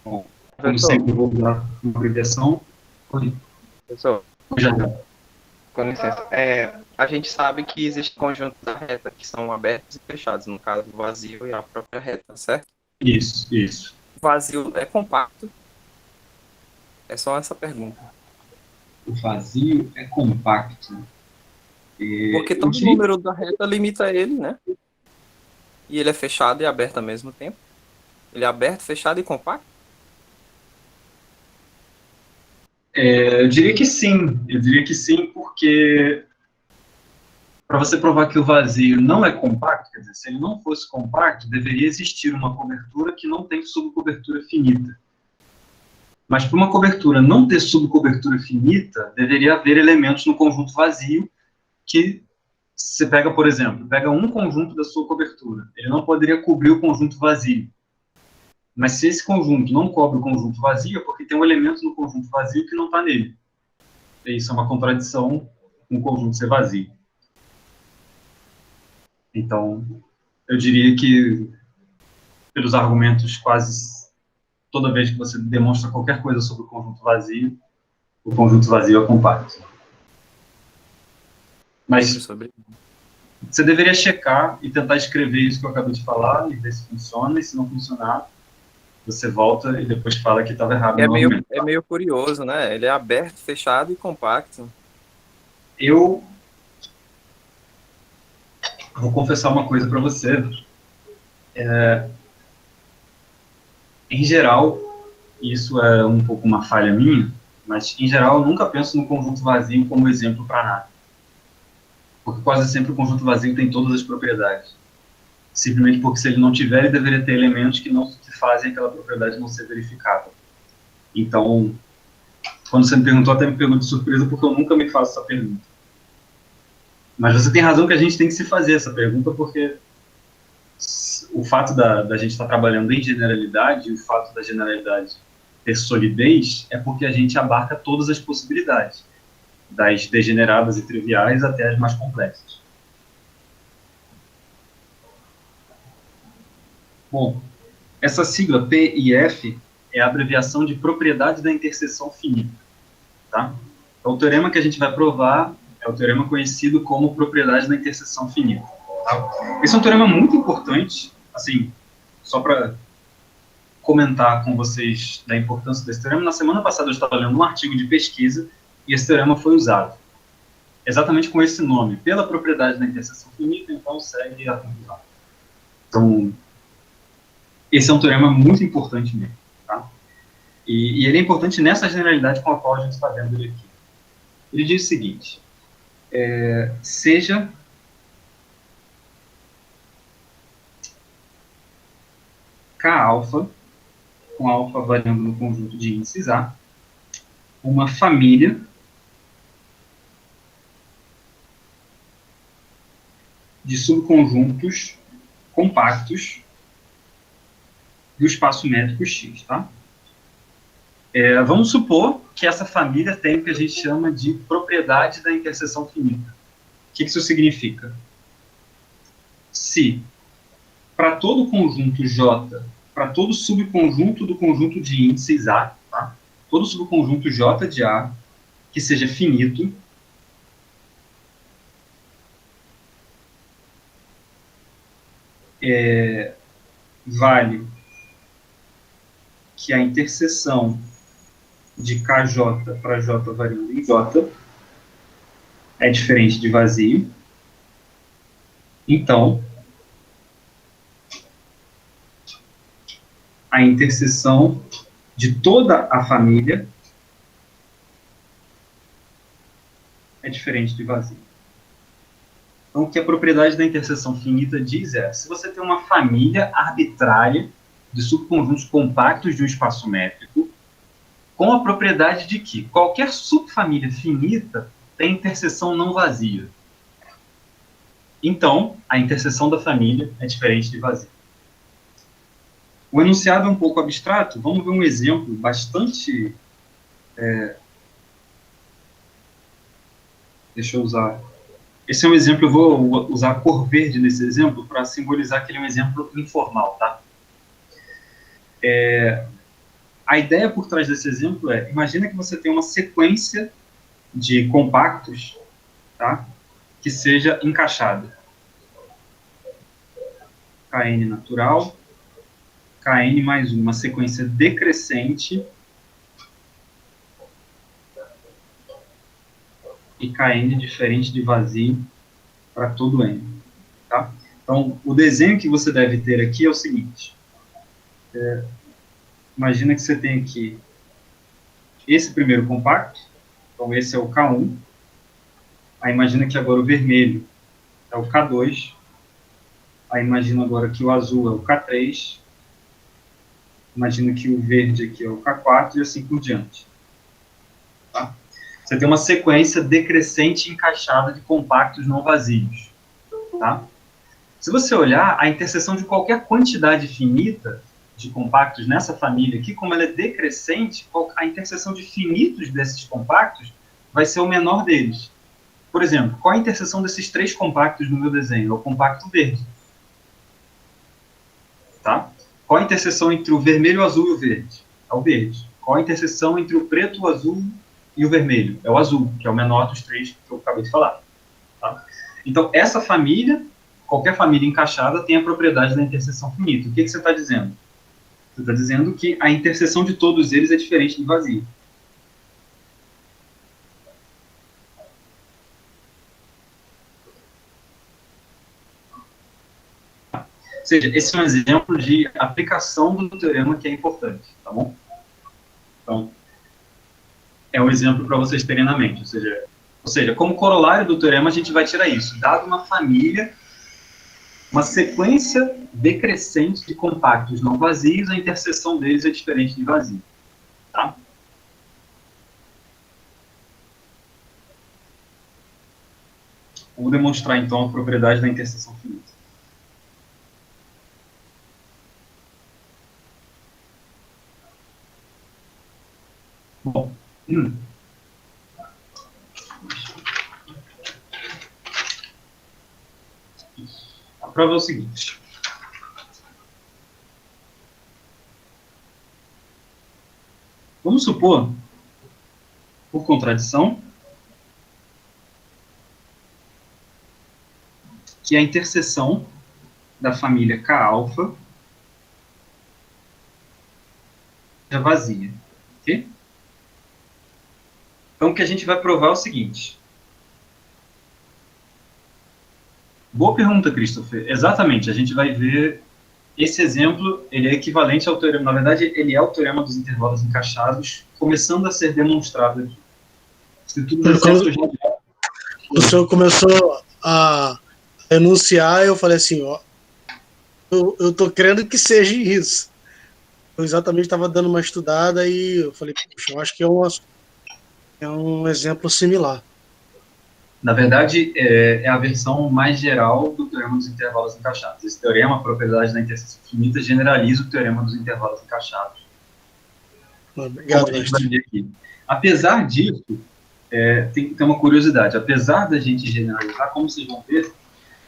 Bom, como sempre, eu vou dar uma abreviação. Professor, Já. com licença. A gente sabe que existe conjuntos da reta que são abertos e fechados, no caso, o vazio e a própria reta, certo? Isso. O vazio é compacto? É só essa pergunta. O vazio é compacto. Porque todo número da reta limita ele, né? E ele é fechado e aberto ao mesmo tempo. Ele é aberto, fechado e compacto? Eu diria que sim. Eu diria que sim, porque para você provar que o vazio não é compacto, quer dizer, se ele não fosse compacto, deveria existir uma cobertura que não tem subcobertura finita. Mas para uma cobertura não ter subcobertura finita, deveria haver elementos no conjunto vazio que você pega, por exemplo, pega um conjunto da sua cobertura. Ele não poderia cobrir o conjunto vazio. Mas se esse conjunto não cobre o conjunto vazio, é porque tem um elemento no conjunto vazio que não está nele. E isso é uma contradição com o conjunto ser vazio. Então, eu diria que, pelos argumentos, quase toda vez que você demonstra qualquer coisa sobre o conjunto vazio é compacto. Mas você deveria checar e tentar escrever isso que eu acabei de falar e ver se funciona, e se não funcionar, você volta e depois fala que estava errado no argumento. É meio curioso, né? Ele é aberto, fechado e compacto. Eu vou confessar uma coisa para você. Em geral, isso é um pouco uma falha minha, mas em geral eu nunca penso no conjunto vazio como exemplo para nada. Porque quase sempre o conjunto vazio tem todas as propriedades. Simplesmente porque se ele não tiver, ele deveria ter elementos que fazem aquela propriedade não ser verificável. Então, quando você me perguntou, até me pegou de surpresa, porque eu nunca me faço essa pergunta. Mas você tem razão que a gente tem que se fazer essa pergunta, porque o fato da gente estar trabalhando em generalidade, e o fato da generalidade ter solidez, é porque a gente abarca todas as possibilidades, das degeneradas e triviais até as mais complexas. Bom, essa sigla PIF é a abreviação de propriedade da interseção finita, tá? Então, o teorema que a gente vai provar é o teorema conhecido como propriedade da interseção finita. Tá? Esse é um teorema muito importante, assim, só para comentar com vocês da importância desse teorema. Na semana passada eu estava lendo um artigo de pesquisa e esse teorema foi usado exatamente com esse nome, pela propriedade da interseção finita, então segue a conclusão. Então, esse é um teorema muito importante mesmo, tá? E ele é importante nessa generalidade com a qual a gente está vendo ele aqui. Ele diz o seguinte, seja K-alfa, com alfa variando no conjunto de índices A, uma família de subconjuntos compactos do espaço métrico X, tá? Vamos supor que essa família tem o que a gente chama de propriedade da interseção finita. O que isso significa? Se, para todo conjunto J, para todo subconjunto do conjunto de índices A, tá? Todo subconjunto J de A, que seja finito, vale que a interseção de KJ para J variando em J é diferente de vazio. Então, a interseção de toda a família é diferente de vazio. Então, o que a propriedade da interseção finita diz é, se você tem uma família arbitrária de subconjuntos compactos de um espaço métrico, com a propriedade de que qualquer subfamília finita tem interseção não vazia. Então, a interseção da família é diferente de vazio. O enunciado é um pouco abstrato, vamos ver um exemplo bastante... Deixa eu usar... Esse é um exemplo, eu vou usar a cor verde nesse exemplo para simbolizar que ele é um exemplo informal, tá? A ideia por trás desse exemplo é, imagina que você tem uma sequência de compactos, tá? Que seja encaixada. Kn natural, Kn mais 1, uma sequência decrescente, e Kn diferente de vazio para todo N. Tá? Então, o desenho que você deve ter aqui é o seguinte. Imagina que você tem aqui esse primeiro compacto, então esse é o K1. Aí imagina que agora o vermelho é o K2. Aí imagina agora que o azul é o K3. Imagina que o verde aqui é o K4 e assim por diante. Tá? Você tem uma sequência decrescente encaixada de compactos não vazios. Tá? Se você olhar, a interseção de qualquer quantidade finita de compactos nessa família aqui, como ela é decrescente, a interseção de finitos desses compactos vai ser o menor deles. Por exemplo, qual a interseção desses 3 compactos no meu desenho? É o compacto verde. Tá? Qual a interseção entre o vermelho, o azul e o verde? É o verde. Qual a interseção entre o preto, o azul e o vermelho? É o azul, que é o menor dos 3 que eu acabei de falar. Tá? Então, essa família, qualquer família encaixada, tem a propriedade da interseção finita. O que você está dizendo? Você está dizendo que a interseção de todos eles é diferente do vazio. Ou seja, esse é um exemplo de aplicação do teorema que é importante, tá bom? Então, é um exemplo para vocês terem na mente. Ou seja, como corolário do teorema, a gente vai tirar isso. Dado uma família, uma sequência decrescente de compactos não vazios, a interseção deles é diferente de vazio. Tá? Vou demonstrar, então, a propriedade da interseção finita. Bom, a prova é o seguinte. Vamos supor, por contradição, que a interseção da família K-alfa é vazia. Ok? Então, o que a gente vai provar é o seguinte. Boa pergunta, Christopher. Exatamente, a gente vai ver esse exemplo, ele é equivalente ao teorema, na verdade, ele é o teorema dos intervalos encaixados, começando a ser demonstrado aqui. Se tudo der certo, o senhor começou a enunciar, eu falei assim, ó, eu tô crendo que seja isso. Eu exatamente estava dando uma estudada e eu falei, puxa, eu acho que é um exemplo similar. Na verdade, é a versão mais geral do teorema dos intervalos encaixados. Esse teorema, a propriedade da interseção finita, generaliza o teorema dos intervalos encaixados. Obrigado, mestre. Aqui. Apesar disso, tem uma curiosidade. Apesar da gente generalizar, como vocês vão ver,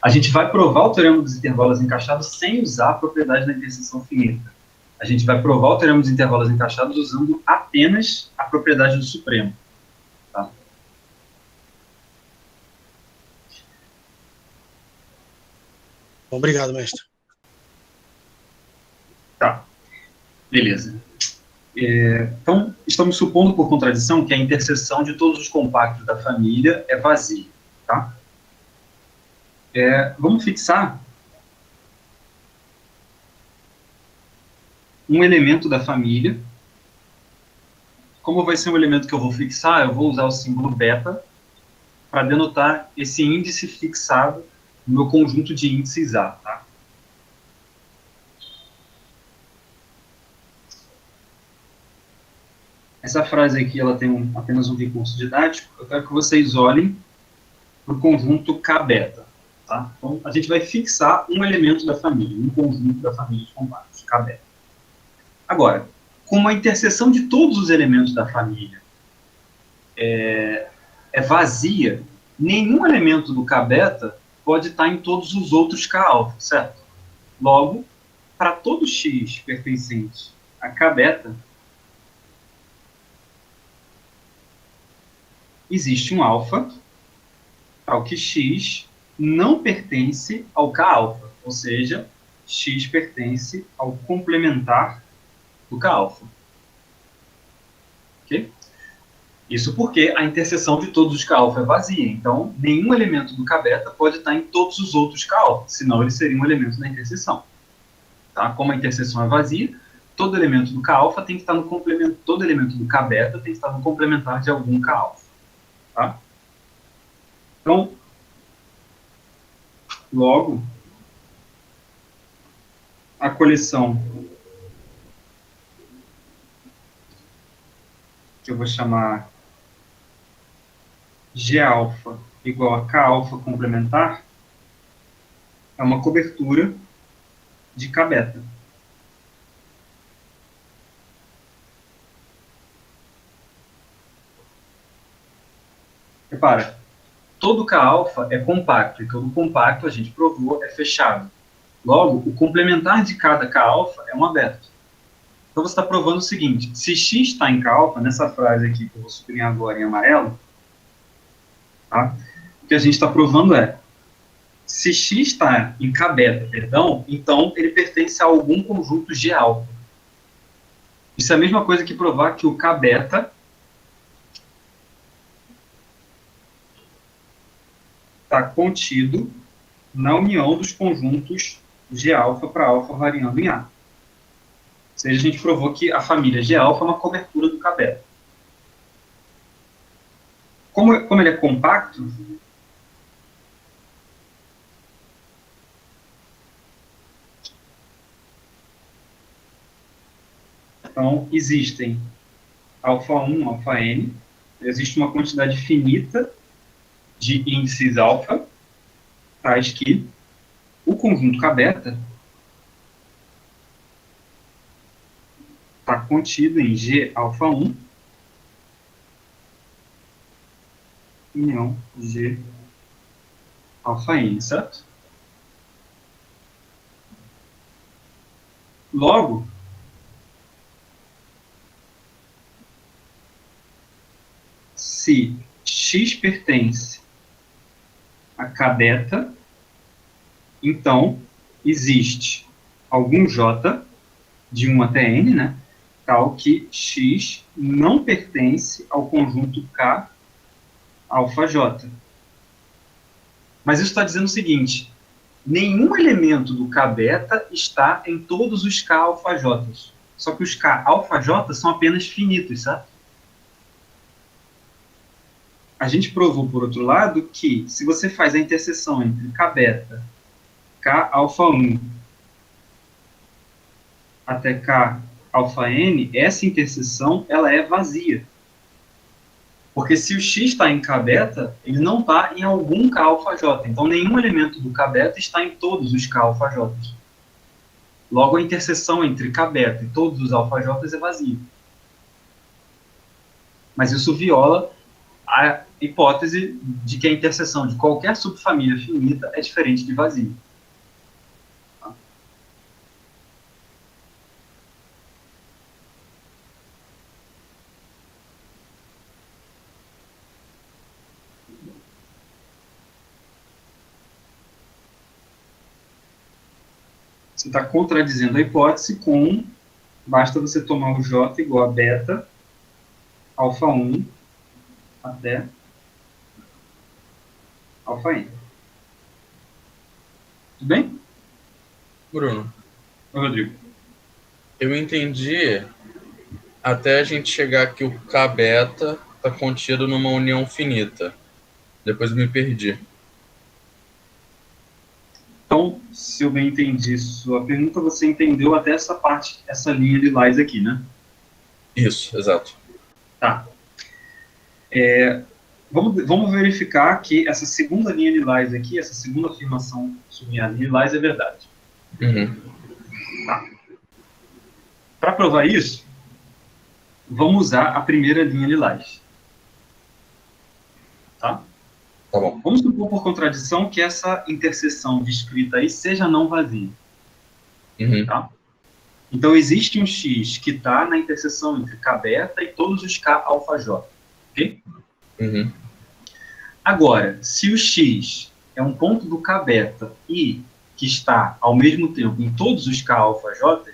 a gente vai provar o teorema dos intervalos encaixados sem usar a propriedade da interseção finita. A gente vai provar o teorema dos intervalos encaixados usando apenas a propriedade do supremo. Tá? Obrigado, mestre. Tá. Beleza. Então, estamos supondo por contradição que a interseção de todos os compactos da família é vazia. Tá? Vamos fixar um elemento da família. Como vai ser um elemento que eu vou fixar, eu vou usar o símbolo beta para denotar esse índice fixado no meu conjunto de índices A. Tá? Essa frase aqui ela tem apenas um recurso didático. Eu quero que vocês olhem para o conjunto K beta. Tá? Então, a gente vai fixar um elemento da família, um conjunto da família de compactos, K beta. Agora, como a interseção de todos os elementos da família é vazia, nenhum elemento do K beta pode estar em todos os outros K alfa, certo? Logo, para todo X pertencente a K beta, existe um alfa ao que X não pertence ao K alfa, ou seja, X pertence ao complementar do K alfa. Ok? Isso porque a interseção de todos os K alfa é vazia, então nenhum elemento do K beta pode estar em todos os outros K alfa, senão ele seria um elemento da interseção. Tá? Como a interseção é vazia, todo elemento do K alfa tem que estar no complemento, todo elemento do K beta tem que estar no complementar de algum K alfa. Tá? Então, logo, a coleção que eu vou chamar G alfa igual a K alfa complementar é uma cobertura de K beta. Repara, todo K-alfa é compacto, e todo compacto, a gente provou, é fechado. Logo, o complementar de cada K-alfa é um aberto. Então, você está provando o seguinte: se X está em K-alfa, nessa frase aqui, que eu vou sublinhar agora em amarelo, tá? O que a gente está provando é, se X está em K-beta, perdão, então ele pertence a algum conjunto G-alfa. Isso é a mesma coisa que provar que o K-beta está contido na união dos conjuntos G-alfa para alfa variando em A. Ou seja, a gente provou que a família G-alfa é uma cobertura do K-beta. Como ele é compacto, então existem alfa 1, alfa n, existe uma quantidade finita de índices alfa, tais que o conjunto K-beta está contido em G alfa 1 união G alfa n, certo? Logo, se X pertence a K-beta, então existe algum J de 1 até N, né, tal que X não pertence ao conjunto K alfa J. Mas isso está dizendo o seguinte: nenhum elemento do K-beta está em todos os K alfa J. Só que os K alfa J são apenas finitos, certo? A gente provou, por outro lado, que se você faz a interseção entre K-beta, K alfa 1 até K alfa n, essa interseção ela é vazia. Porque se o X está em K-beta, ele não está em algum K alfa J. Então, nenhum elemento do K-beta está em todos os K alfa J. Logo, a interseção entre K-beta e todos os alfa J é vazia. Mas isso viola a hipótese de que a interseção de qualquer subfamília finita é diferente de vazio. Tá? Você está contradizendo a hipótese com, basta você tomar o J igual a beta, alfa 1, até alfa n. Tudo bem? Bruno, Oi, Rodrigo. eu entendi até a gente chegar que o K-beta está contido numa união finita. Depois eu me perdi. Então, se eu bem entendi sua pergunta, você entendeu até essa parte, essa linha lilás aqui, né? Isso, exato. Tá. Vamos verificar que essa segunda linha lilás aqui, essa segunda afirmação sublinhada em lilás é verdade. Uhum. Tá. Para provar isso, vamos usar a primeira linha lilás. Tá? Tá bom. Vamos supor por contradição que essa interseção descrita aí seja não vazia. Uhum. Tá? Então, existe um X que está na interseção entre K-beta e todos os K alfa J. Ok? Uhum. Agora, se o X é um ponto do K-beta e que está, ao mesmo tempo, em todos os K alfa J,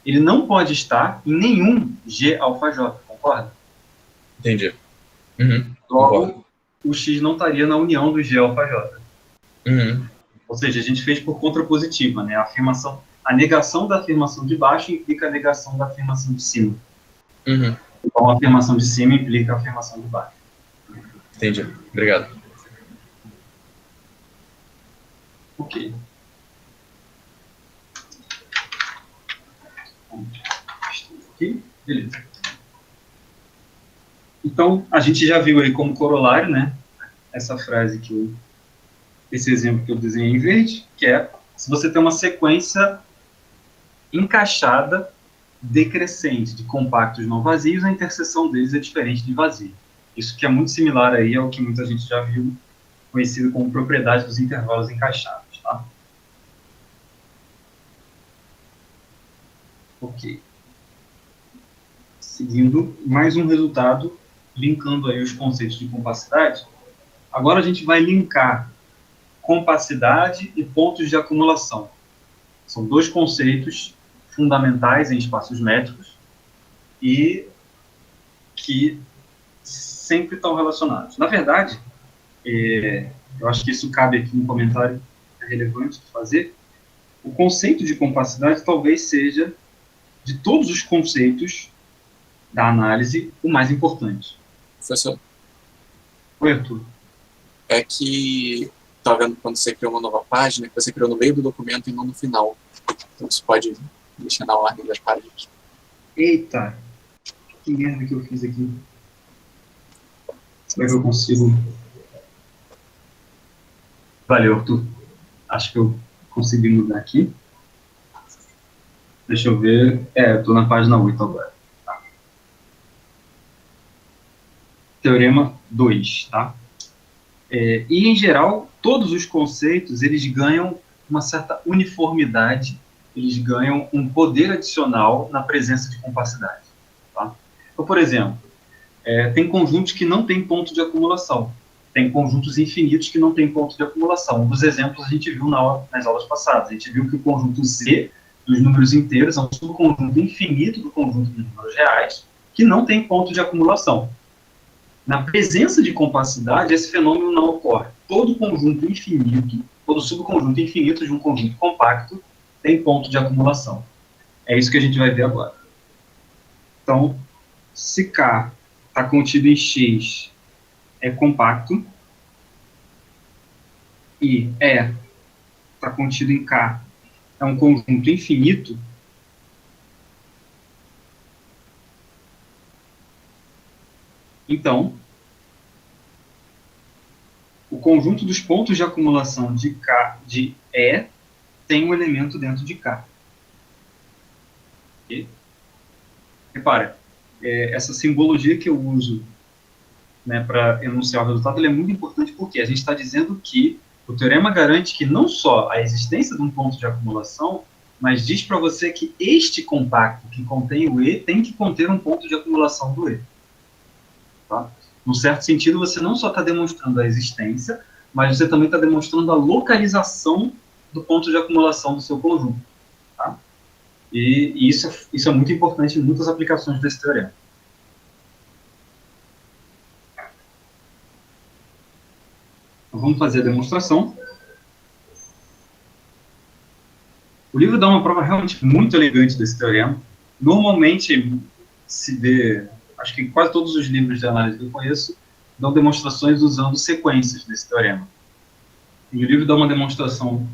ele não pode estar em nenhum G alfa J, concorda? Entendi. Uhum. Logo, o X não estaria na união do G alfa J. Uhum. Ou seja, a gente fez por contrapositiva, né? A negação da afirmação de baixo implica a negação da afirmação de cima. Uhum. Então, a afirmação de cima implica a afirmação de baixo. Entendi. Obrigado. Ok. Aqui, beleza. Então, a gente já viu aí como corolário, né? Essa frase esse exemplo que eu desenhei em verde, que é, se você tem uma sequência encaixada decrescente de compactos não vazios, a interseção deles é diferente de vazio. Isso que é muito similar aí ao que muita gente já viu conhecido como propriedade dos intervalos encaixados, tá? Ok. Seguindo, mais um resultado, linkando aí os conceitos de compacidade. Agora a gente vai linkar compacidade e pontos de acumulação. São dois conceitos fundamentais em espaços métricos e que sempre estão relacionados. Na verdade, eu acho que isso cabe aqui no comentário, é relevante de fazer. O conceito de compacidade talvez seja, de todos os conceitos da análise, o mais importante. Professor, Oi, Arthur. é que tá vendo quando você criou uma nova página, que você criou no meio do documento e não no final. Então você pode deixar na ordem das páginas. Eita! Que merda que eu fiz aqui. Será que eu consigo? Valeu, Arthur. Acho que eu consegui mudar aqui. Deixa eu ver. Eu tô na página 8 agora. Tá. Teorema 2, tá? E, em geral, todos os conceitos, eles ganham uma certa uniformidade, eles ganham um poder adicional na presença de compacidade. Tá? Então, por exemplo, tem conjuntos que não têm ponto de acumulação, tem conjuntos infinitos que não têm ponto de acumulação. Um dos exemplos a gente viu nas aulas passadas. A gente viu que o conjunto Z dos números inteiros é um subconjunto infinito do conjunto dos números reais, que não tem ponto de acumulação. Na presença de compacidade, esse fenômeno não ocorre. Todo conjunto infinito, todo subconjunto infinito de um conjunto compacto tem ponto de acumulação. É isso que a gente vai ver agora. Então, se K está contido em X é compacto e E está contido em K é um conjunto infinito, então, o conjunto dos pontos de acumulação de K de E tem um elemento dentro de K. E, repara, essa simbologia que eu uso, né, para enunciar o resultado, ela é muito importante porque a gente está dizendo que o teorema garante que não só a existência de um ponto de acumulação, mas diz para você que este compacto que contém o E tem que conter um ponto de acumulação do E. Tá? Num certo sentido, você não só está demonstrando a existência, mas você também está demonstrando a localização do ponto de acumulação do seu conjunto. Tá? E isso é muito importante em muitas aplicações desse teorema. Então, vamos fazer a demonstração. O livro dá uma prova realmente muito elegante desse teorema. Normalmente se vê, acho que quase todos os livros de análise que eu conheço dão demonstrações usando sequências desse teorema. E o livro dá uma demonstração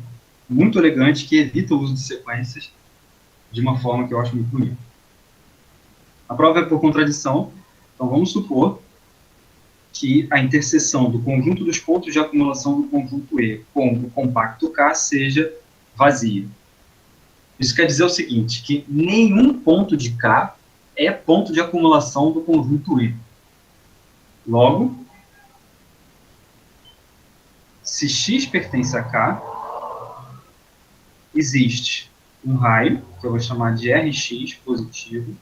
muito elegante que evita o uso de sequências de uma forma que eu acho muito bonita. A prova é por contradição, então vamos supor que a interseção do conjunto dos pontos de acumulação do conjunto E com o compacto K seja vazia. Isso quer dizer o seguinte, que nenhum ponto de K é ponto de acumulação do conjunto E. Logo, se X pertence a K, existe um raio, que eu vou chamar de Rx positivo,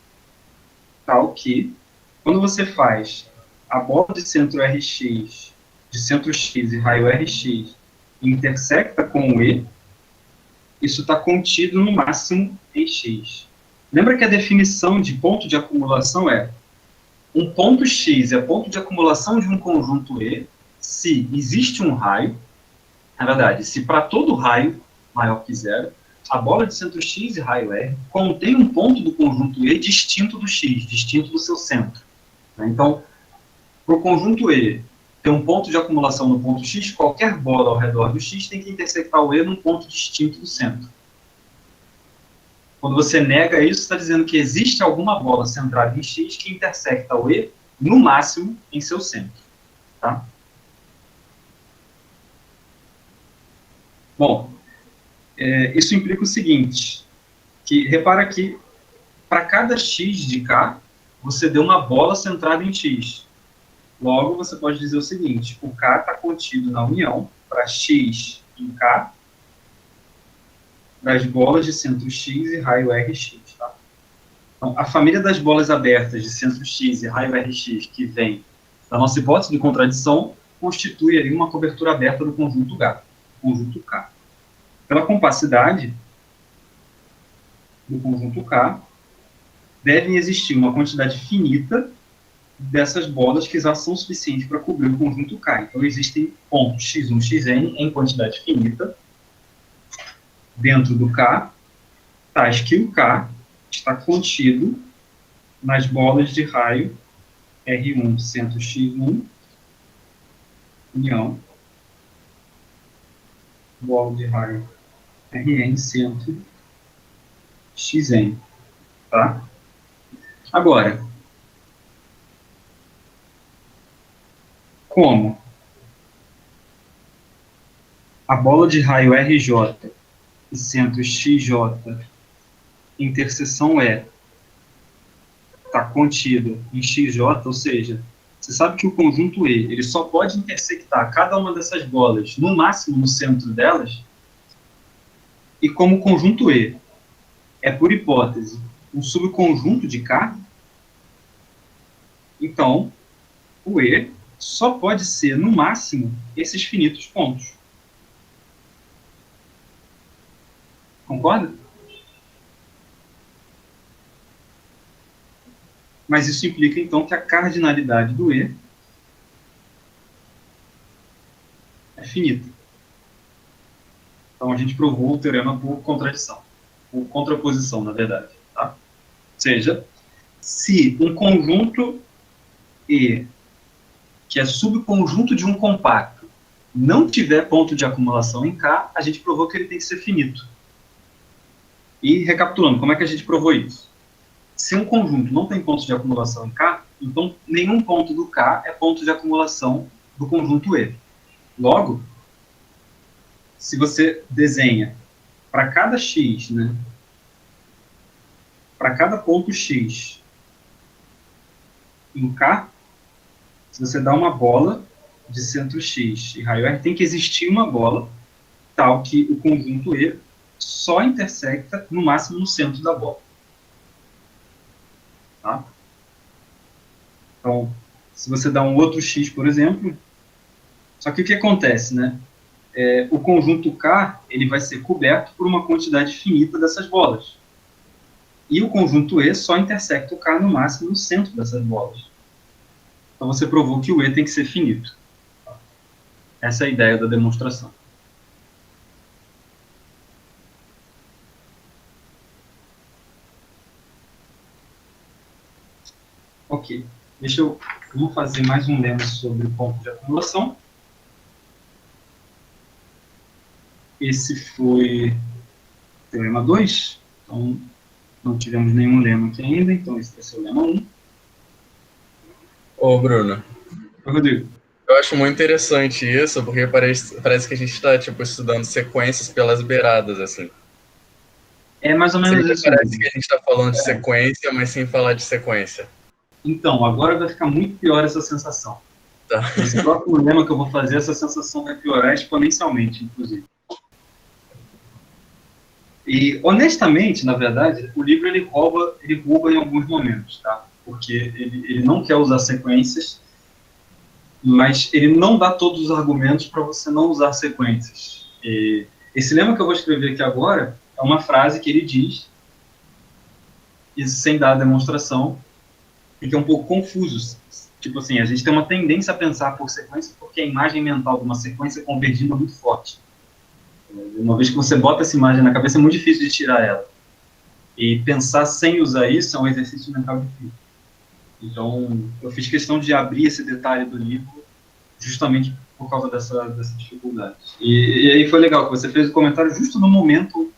tal que, quando você faz a bola de centro Rx, de centro X e raio Rx, intersecta com o E, isso está contido no máximo em X. Lembra que a definição de ponto de acumulação é um ponto X é ponto de acumulação de um conjunto E se existe um raio, na verdade, se para todo raio maior que zero, a bola de centro X e raio R contém um ponto do conjunto E distinto do X, distinto do seu centro. Então, para o conjunto E ter um ponto de acumulação no ponto X, qualquer bola ao redor do X tem que intersectar o E num ponto distinto do centro. Quando você nega isso, está dizendo que existe alguma bola centrada em X que intersecta o E, no máximo, em seu centro. Tá? Bom, isso implica o seguinte, que repara que para cada X de K, você deu uma bola centrada em X. Logo, você pode dizer o seguinte: o K está contido na união para X em K, das bolas de centro X e raio Rx. Tá? Então, a família das bolas abertas de centro X e raio Rx, que vem da nossa hipótese de contradição, constitui aí uma cobertura aberta do conjunto K. Pela compacidade do conjunto K, deve existir uma quantidade finita dessas bolas que já são suficientes para cobrir o conjunto K. Então, existem pontos x1, xn em quantidade finita dentro do K, tais que o K está contido nas bolas de raio R1 centro x1, união, bola de raio Rn centro xn. Tá? Agora, como a bola de raio RJ e centro XJ, interseção E, está contido em XJ, ou seja, você sabe que o conjunto E ele só pode intersectar cada uma dessas bolas, no máximo no centro delas, e como o conjunto E é, por hipótese, um subconjunto de K, então o E só pode ser, no máximo, esses finitos pontos. Concorda? Mas isso implica, então, que a cardinalidade do E é finita. Então, a gente provou o teorema por contradição. Por contraposição, na verdade. Tá? Ou seja, se um conjunto E, que é subconjunto de um compacto, não tiver ponto de acumulação em K, a gente provou que ele tem que ser finito. E, recapitulando, como é que a gente provou isso? Se um conjunto não tem ponto de acumulação em K, então nenhum ponto do K é ponto de acumulação do conjunto E. Logo, se você desenha para cada X, né, para cada ponto X em K, se você dá uma bola de centro X e raio R, tem que existir uma bola tal que o conjunto E só intersecta, no máximo, no centro da bola. Tá? Então, se você dá um outro X, por exemplo, só que o que acontece, né? O conjunto K ele vai ser coberto por uma quantidade finita dessas bolas. E o conjunto E só intersecta o K, no máximo, no centro dessas bolas. Então, você provou que o E tem que ser finito. Essa é a ideia da demonstração. Ok. Vamos fazer mais um lema sobre o ponto de acumulação. Esse foi o teorema 2. Então, não tivemos nenhum lema aqui ainda. Então, esse vai ser o lema 1. Ô, Bruno. Oi, Rodrigo. Eu acho muito interessante isso, porque parece que a gente está tipo, estudando sequências pelas beiradas, assim. É mais ou menos isso. Parece que a gente está falando de sequência, mas sem falar de sequência. Então, agora vai ficar muito pior essa sensação. Tá. Esse próximo lema que eu vou fazer, essa sensação vai piorar exponencialmente, inclusive. E, honestamente, na verdade, o livro ele rouba em alguns momentos, tá? Porque ele não quer usar sequências, mas ele não dá todos os argumentos para você não usar sequências. E esse lema que eu vou escrever aqui agora é uma frase que ele diz, isso sem dar a demonstração, e que é um pouco confuso. Tipo assim, a gente tem uma tendência a pensar por sequência porque a imagem mental de uma sequência convergindo é muito forte. Uma vez que você bota essa imagem na cabeça, é muito difícil de tirar ela. E pensar sem usar isso é um exercício mental difícil. Então, eu fiz questão de abrir esse detalhe do livro justamente por causa dessa dificuldade. E aí foi legal que você fez o comentário justo no momento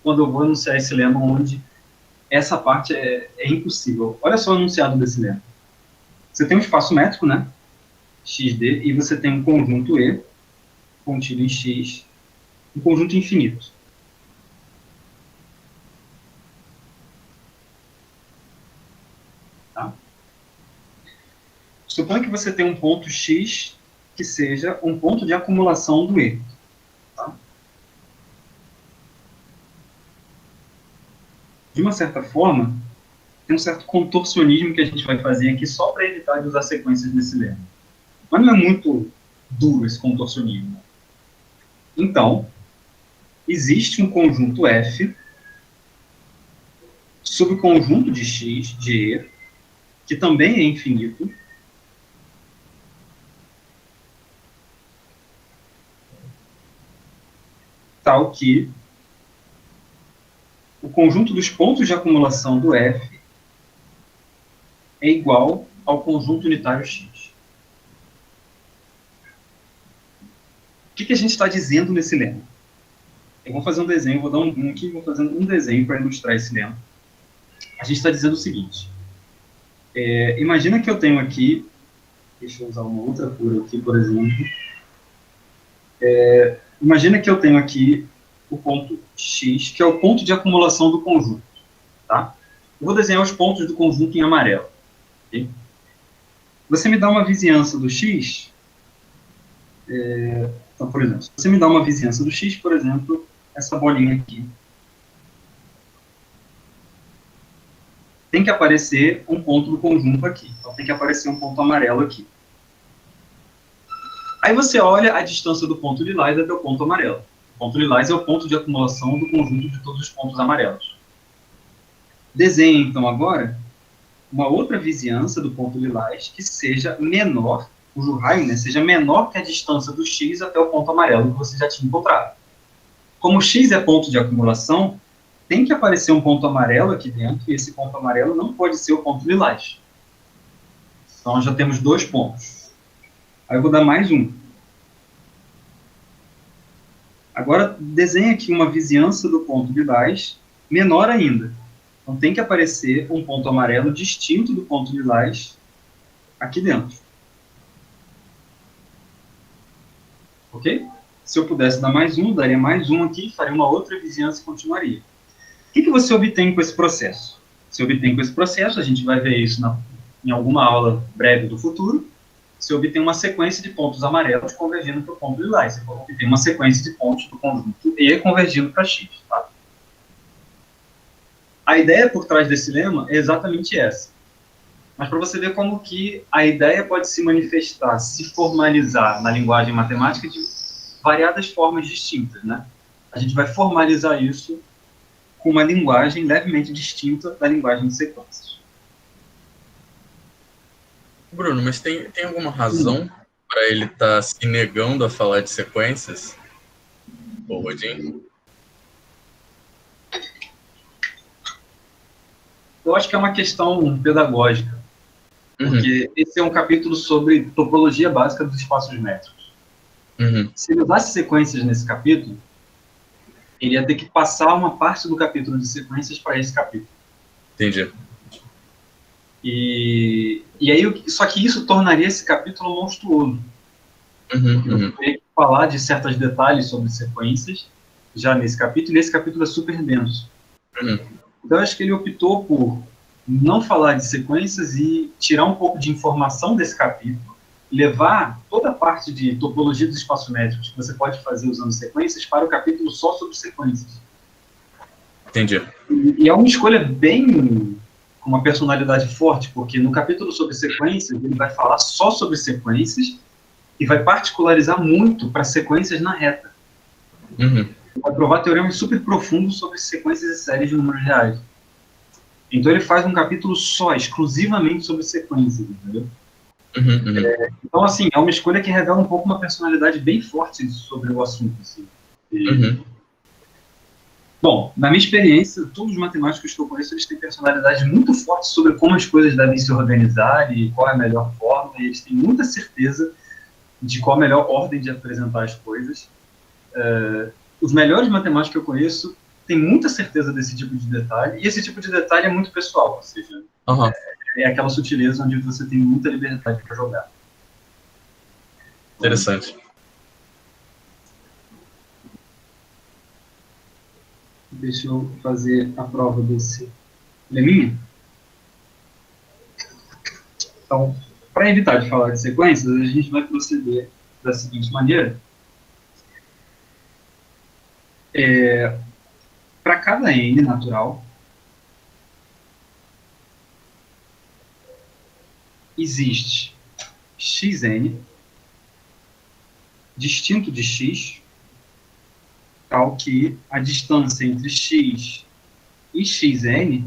quando eu vou anunciar esse lema, onde essa parte é impossível. Olha só o enunciado desse lema. Você tem um espaço métrico, né? XD, e você tem um conjunto E, contido em X, um conjunto infinito. Tá? suponha que você tem um ponto X que seja um ponto de acumulação do E. Tá? De uma certa forma, tem um certo contorcionismo que a gente vai fazer aqui só para evitar de usar sequências nesse lema. Mas não é muito duro esse contorcionismo. Então, existe um conjunto F subconjunto de X, de E, que também é infinito, tal que o conjunto dos pontos de acumulação do F é igual ao conjunto unitário X. O que a gente está dizendo nesse lema? Eu vou fazer um desenho, vou dar um aqui, vou fazer um desenho para ilustrar esse lema. A gente está dizendo o seguinte. Imagina que eu tenho aqui, deixa eu usar uma outra cor aqui, por exemplo. Imagina que eu tenho aqui o ponto X, que é o ponto de acumulação do conjunto. Tá? Eu vou desenhar os pontos do conjunto em amarelo. Okay? Você me dá uma vizinhança do X. Então, por exemplo, se você me dá uma vizinhança do X, por exemplo, essa bolinha aqui. Tem que aparecer um ponto do conjunto aqui. Então, tem que aparecer um ponto amarelo aqui. Aí você olha a distância do ponto lilás até o ponto amarelo. O ponto lilás é o ponto de acumulação do conjunto de todos os pontos amarelos. Desenhe, então, agora, uma outra vizinhança do ponto lilás que seja menor, cujo raio, né, seja menor que a distância do X até o ponto amarelo que você já tinha encontrado. Como X é ponto de acumulação, tem que aparecer um ponto amarelo aqui dentro, e esse ponto amarelo não pode ser o ponto lilás. Então, já temos 2 pontos. Aí eu vou dar mais um. Agora, desenhe aqui uma vizinhança do ponto lilás menor ainda. Então, tem que aparecer um ponto amarelo distinto do ponto lilás aqui dentro. Ok? Se eu pudesse dar mais um, daria mais um aqui, faria uma outra vizinhança e continuaria. O que você obtém com esse processo? Você obtém com esse processo, a gente vai ver isso em alguma aula breve do futuro, você obtém uma sequência de pontos amarelos convergindo para o ponto lilás. Você obtém uma sequência de pontos do conjunto E convergindo para X. Tá? A ideia por trás desse lema é exatamente essa. Mas para você ver como que a ideia pode se manifestar, se formalizar na linguagem matemática de variadas formas distintas, né? A gente vai formalizar isso com uma linguagem levemente distinta da linguagem de sequências. Bruno, mas tem alguma razão para ele estar se negando a falar de sequências? Ô, Rodinho? Eu acho que é uma questão pedagógica, porque esse é um capítulo sobre topologia básica dos espaços métricos. Se ele usasse sequências nesse capítulo, ele ia ter que passar uma parte do capítulo de sequências para esse capítulo. Entendi. E aí, só que isso tornaria esse capítulo monstruoso. Eu teria que falar de certos detalhes sobre sequências já nesse capítulo, e esse capítulo é super denso. Então, eu acho que ele optou por não falar de sequências e tirar um pouco de informação desse capítulo, levar toda a parte de topologia dos espaços métricos que você pode fazer usando sequências para o capítulo só sobre sequências. Entendi. E é uma escolha bem com uma personalidade forte, porque no capítulo sobre sequências, ele vai falar só sobre sequências e vai particularizar muito para sequências na reta. Vai provar teoremas super profundos sobre sequências e séries de números reais. Então ele faz um capítulo só, exclusivamente sobre sequências, entendeu? Então, assim, é uma escolha que revela um pouco uma personalidade bem forte sobre o assunto. Assim. Bom, na minha experiência, todos os matemáticos que eu conheço, eles têm personalidades muito fortes sobre como as coisas devem se organizar e qual é a melhor forma, e eles têm muita certeza de qual a melhor ordem de apresentar as coisas. Os melhores matemáticos que eu conheço têm muita certeza desse tipo de detalhe, e esse tipo de detalhe é muito pessoal, ou seja, é aquela sutileza onde você tem muita liberdade para jogar. Interessante. Deixa eu fazer a prova desse leminha. Então, Para evitar de falar de sequências, a gente vai proceder da seguinte maneira. Para cada n natural, existe xn distinto de x, tal que a distância entre x e xn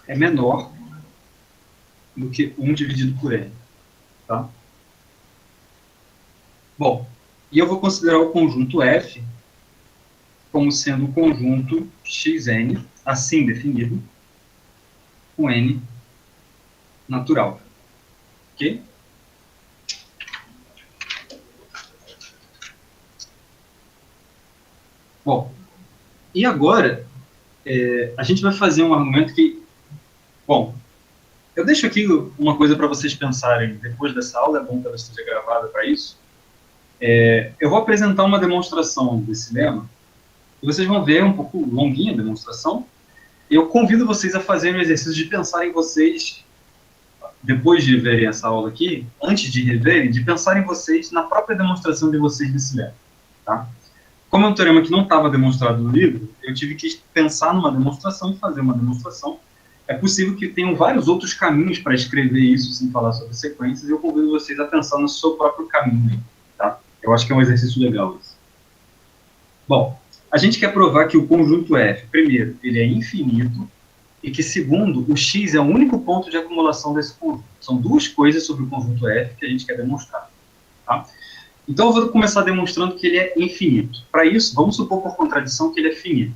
é menor do que 1 dividido por n. Tá? Bom, e eu vou considerar o conjunto F como sendo o conjunto xn, assim definido, com n natural. Ok? Bom, e agora a gente vai fazer um argumento que... Bom, eu deixo aqui uma coisa para vocês pensarem depois dessa aula, é bom que ela esteja gravada para isso. Eu vou apresentar uma demonstração desse lema, e vocês vão ver um pouco longuinha a demonstração. Eu convido vocês a fazerem o exercício de pensarem vocês, depois de verem essa aula aqui, antes de reverem, de pensarem vocês na própria demonstração de vocês desse lema. Tá? Como é um teorema que não estava demonstrado no livro, eu tive que pensar numa demonstração e fazer uma demonstração. É possível que tenham vários outros caminhos para escrever isso sem falar sobre sequências, e eu convido vocês a pensar no seu próprio caminho. Tá? Eu acho que é um exercício legal isso. Bom, a gente quer provar que o conjunto F, primeiro, ele é infinito, e que, segundo, o X é o único ponto de acumulação desse conjunto. São duas coisas sobre o conjunto F que a gente quer demonstrar. Tá? Então, eu vou começar demonstrando que ele é infinito. Para isso, vamos supor por contradição que ele é finito.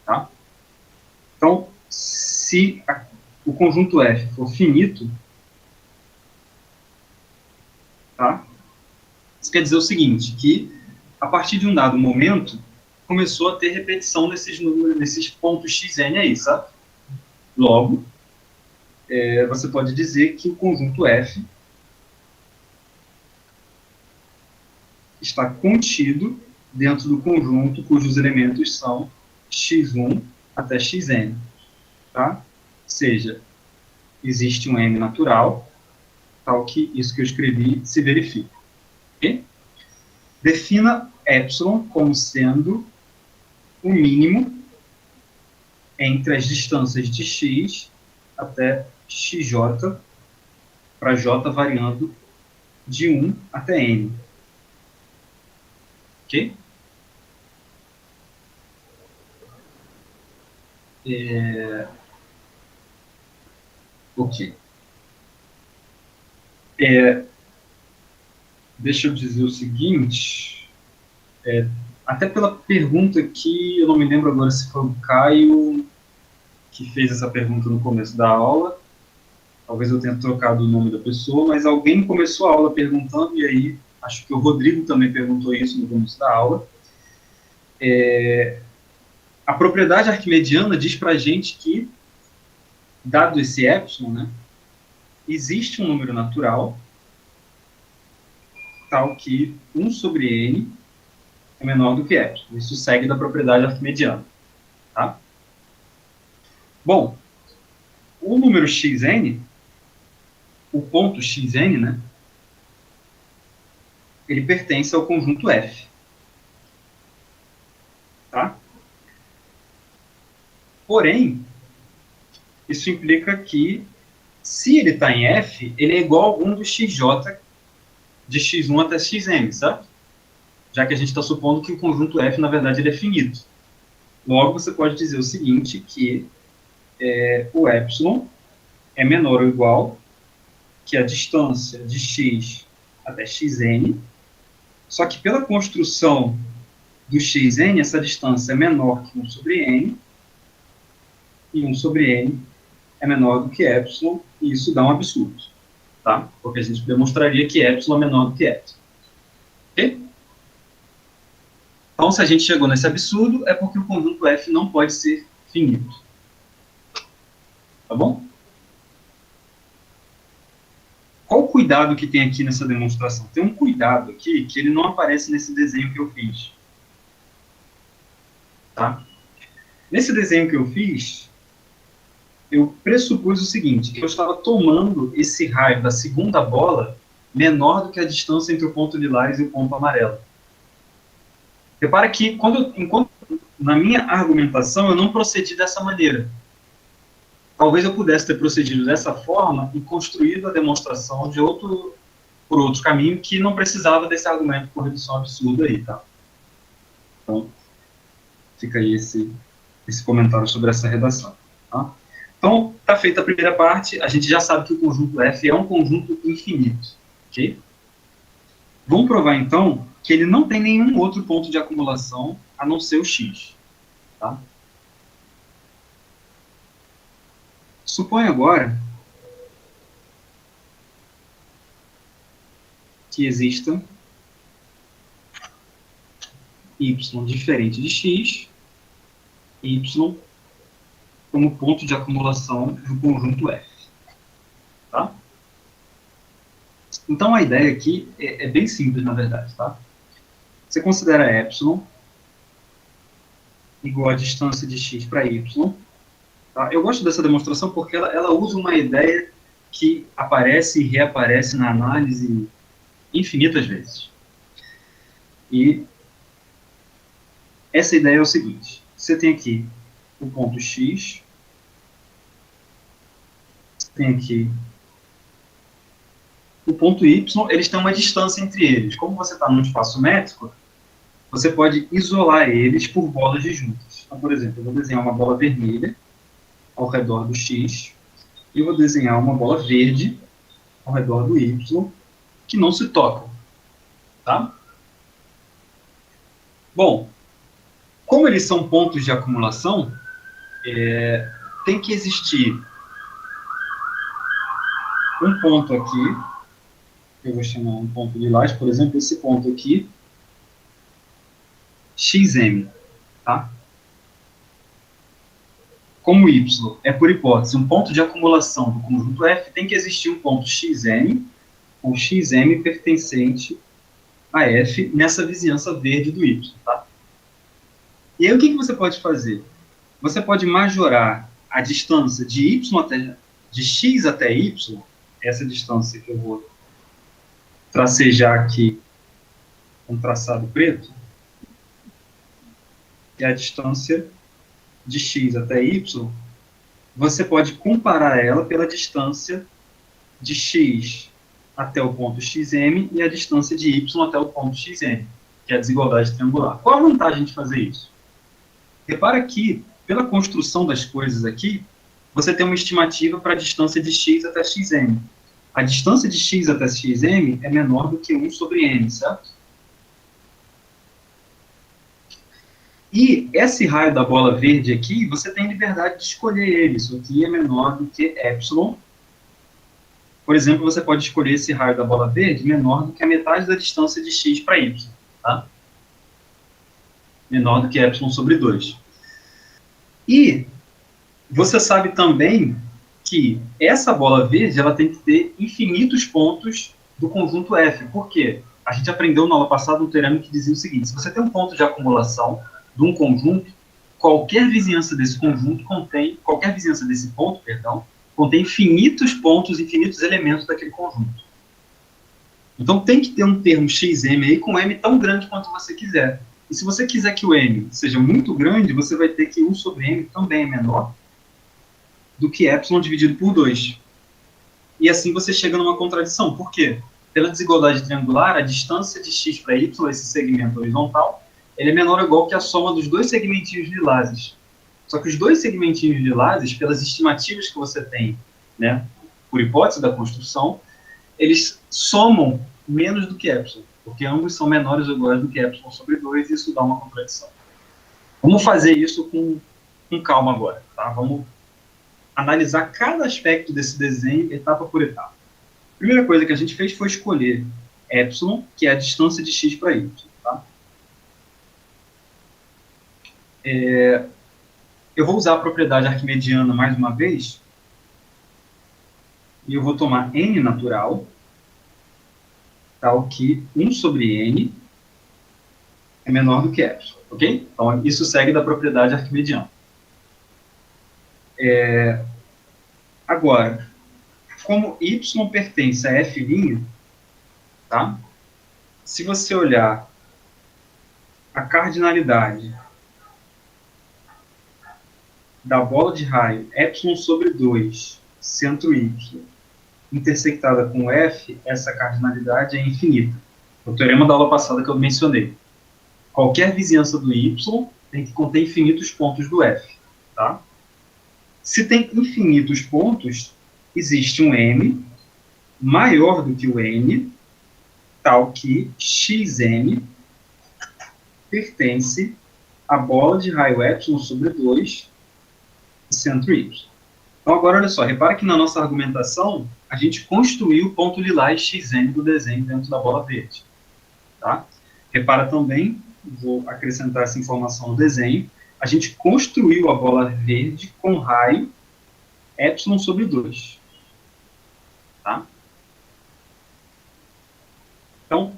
Tá? Então, se o conjunto F for finito, tá? Isso quer dizer o seguinte, que a partir de um dado momento, começou a ter repetição desses pontos xn aí, sabe? Logo, você pode dizer que o conjunto F está contido dentro do conjunto cujos elementos são x1 até xn. Tá? Ou seja, existe um m natural, tal que isso que eu escrevi se verifica. Okay? Defina epsilon como sendo o mínimo entre as distâncias de x até xj, para j variando de 1 até n. Ok? Ok. Deixa eu dizer o seguinte, até pela pergunta que, eu não me lembro agora se foi o Caio que fez essa pergunta no começo da aula, talvez eu tenha trocado o nome da pessoa, mas alguém começou a aula perguntando, e aí, acho que o Rodrigo também perguntou isso no começo da aula. A propriedade arquimediana diz para a gente que, dado esse epsilon, né, existe um número natural tal que 1 sobre n é menor do que epsilon. Isso segue da propriedade arquimediana. Tá? Bom, o número xn, o ponto xn, né, ele pertence ao conjunto F. Tá? Porém, isso implica que, se ele está em F, ele é igual a algum do xj de x1 até xn, sabe? Já que a gente está supondo que o conjunto F, na verdade, ele é finito. Logo, você pode dizer o seguinte, que o epsilon é menor ou igual que a distância de x até xn, só que pela construção do xn, essa distância é menor que 1 sobre n, e 1 sobre n é menor do que epsilon, e isso dá um absurdo, tá? Porque a gente demonstraria que epsilon é menor do que epsilon. Ok? Então, se a gente chegou nesse absurdo, é porque o conjunto F não pode ser finito. Tá bom? Qual o cuidado que tem aqui nessa demonstração? Tem um cuidado aqui que ele não aparece nesse desenho que eu fiz. Tá? Nesse desenho que eu fiz, eu pressupus o seguinte, que eu estava tomando esse raio da segunda bola menor do que a distância entre o ponto lilás e o ponto amarelo. Repara que, enquanto na minha argumentação, eu não procedi dessa maneira. Talvez eu pudesse ter procedido dessa forma e construído a demonstração por outro caminho que não precisava desse argumento por redução absurda aí, tá? Então, fica aí esse comentário sobre essa redação, tá? Então, está feita a primeira parte, a gente já sabe que o conjunto F é um conjunto infinito, ok? Vamos provar, então, que ele não tem nenhum outro ponto de acumulação a não ser o X, tá? Supõe agora que exista y diferente de x, y como ponto de acumulação do conjunto F. Tá? Então, a ideia aqui é bem simples, na verdade. Tá? Você considera epsilon igual a distância de x para y. Tá? Eu gosto dessa demonstração porque ela usa uma ideia que aparece e reaparece na análise infinitas vezes. E essa ideia é o seguinte: você tem aqui o ponto X, você tem aqui o ponto Y, eles têm uma distância entre eles. Como você está num espaço métrico, você pode isolar eles por bolas disjuntas. Então, por exemplo, eu vou desenhar uma bola vermelha ao redor do X, e eu vou desenhar uma bola verde ao redor do Y, que não se tocam. Tá? Bom, como eles são pontos de acumulação, tem que existir um ponto aqui, eu vou chamar um ponto lilás, por exemplo, esse ponto aqui, xm, tá? Como y é, por hipótese, um ponto de acumulação do conjunto F, tem que existir um ponto xm, ou xm pertencente a F nessa vizinhança verde do y, tá? E aí o que você pode fazer? Você pode majorar a distância de x até y, essa distância que eu vou tracejar aqui com traçado preto, que é a distância de x até y, você pode comparar ela pela distância de x até o ponto xm e a distância de y até o ponto xm, que é a desigualdade triangular. Qual a vantagem de fazer isso? Repara que, pela construção das coisas aqui, você tem uma estimativa para a distância de x até xm. A distância de x até xm é menor do que 1 sobre m, certo? E esse raio da bola verde aqui, você tem liberdade de escolher ele. Isso aqui é menor do que epsilon. Por exemplo, você pode escolher esse raio da bola verde menor do que a metade da distância de x para y. Tá? Menor do que epsilon sobre 2. E você sabe também que essa bola verde ela tem que ter infinitos pontos do conjunto F. Por quê? A gente aprendeu na aula passada um teorema que dizia o seguinte: se você tem um ponto de acumulação de um conjunto, qualquer vizinhança desse conjunto qualquer vizinhança desse ponto, contém infinitos pontos, infinitos elementos daquele conjunto. Então tem que ter um termo xm aí com m tão grande quanto você quiser. E se você quiser que o m seja muito grande, você vai ter que 1 sobre m também é menor do que epsilon dividido por 2. E assim você chega numa contradição. Por quê? Pela desigualdade triangular, a distância de x para y, esse segmento horizontal, ele é menor ou igual que a soma dos dois segmentinhos lilazes. Só que os dois segmentinhos lilazes, pelas estimativas que você tem, né, por hipótese da construção, eles somam menos do que epsilon, porque ambos são menores ou iguais do que epsilon sobre 2, e isso dá uma contradição. Vamos fazer isso com calma agora, tá? Vamos analisar cada aspecto desse desenho, etapa por etapa. A primeira coisa que a gente fez foi escolher epsilon, que é a distância de x para y. Tá? Eu vou usar a propriedade arquimediana mais uma vez, e eu vou tomar n natural, tal que 1 sobre n é menor do que epsilon, ok? Então, isso segue da propriedade arquimediana. Agora, como y pertence a f', tá? Se você olhar a cardinalidade da bola de raio ε/2, centro y, intersectada com f, essa cardinalidade é infinita. O teorema da aula passada que eu mencionei. Qualquer vizinhança do y tem que conter infinitos pontos do f, tá? Se tem infinitos pontos, existe um m maior do que o n, tal que xm pertence à bola de raio ε/2, centro y. Então, agora, olha só, repara que na nossa argumentação, a gente construiu o ponto lilás xm do desenho dentro da bola verde. Tá? Repara também, vou acrescentar essa informação no desenho, a gente construiu a bola verde com raio ε/2. Tá? Então,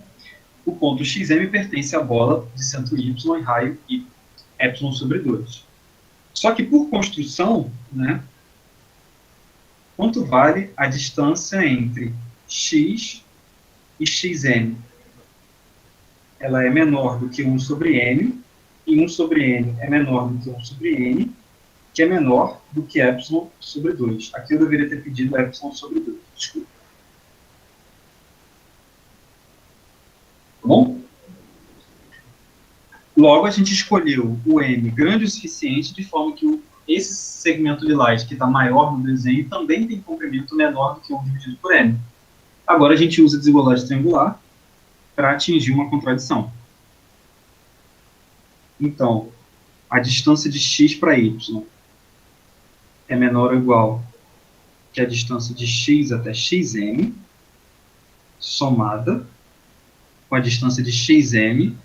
o ponto xm pertence à bola de centro y e raio ε/2. Só que, por construção, né, quanto vale a distância entre x e xm? Ela é menor do que 1 sobre n, e 1 sobre n é menor do que 1 sobre n, que é menor do que ε/2. Aqui eu deveria ter pedido ε/2. Desculpa. Tá bom? Logo, a gente escolheu o m grande o suficiente, de forma que esse segmento lilás, que está maior no desenho, também tem comprimento menor do que 1 dividido por n. Agora, a gente usa desigualdade triangular para atingir uma contradição. Então, a distância de x para y é menor ou igual que a distância de x até xm, somada com a distância de xm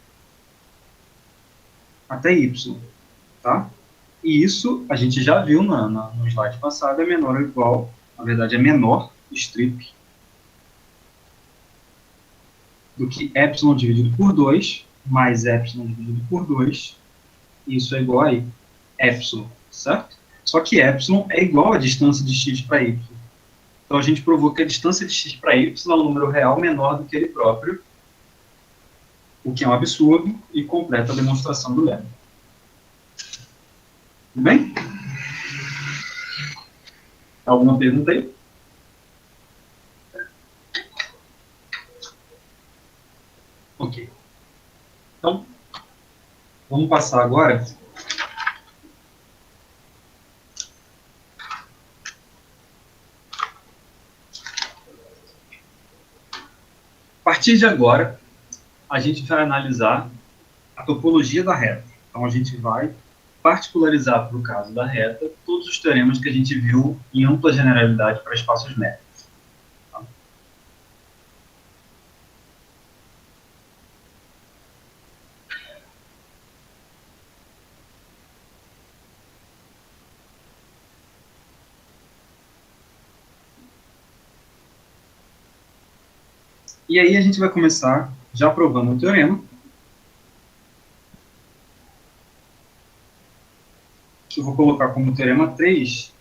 até y, tá? E isso, a gente já viu no slide passado, é menor ou igual, na verdade é menor, estrito, do que ε dividido por 2, mais ε dividido por 2, isso é igual a y, certo? Só que ε é igual à distância de x para y. Então, a gente provou que a distância de x para y é um número real menor do que ele próprio, o que é um absurdo, e completa a demonstração do lema. Tudo bem? Alguma pergunta aí? Ok. Então, vamos passar agora a partir de agora, a gente vai analisar a topologia da reta. Então, a gente vai particularizar, para o caso da reta, todos os teoremas que a gente viu em ampla generalidade para espaços métricos. Tá? E aí a gente vai começar já provando o teorema, que eu vou colocar como teorema 3,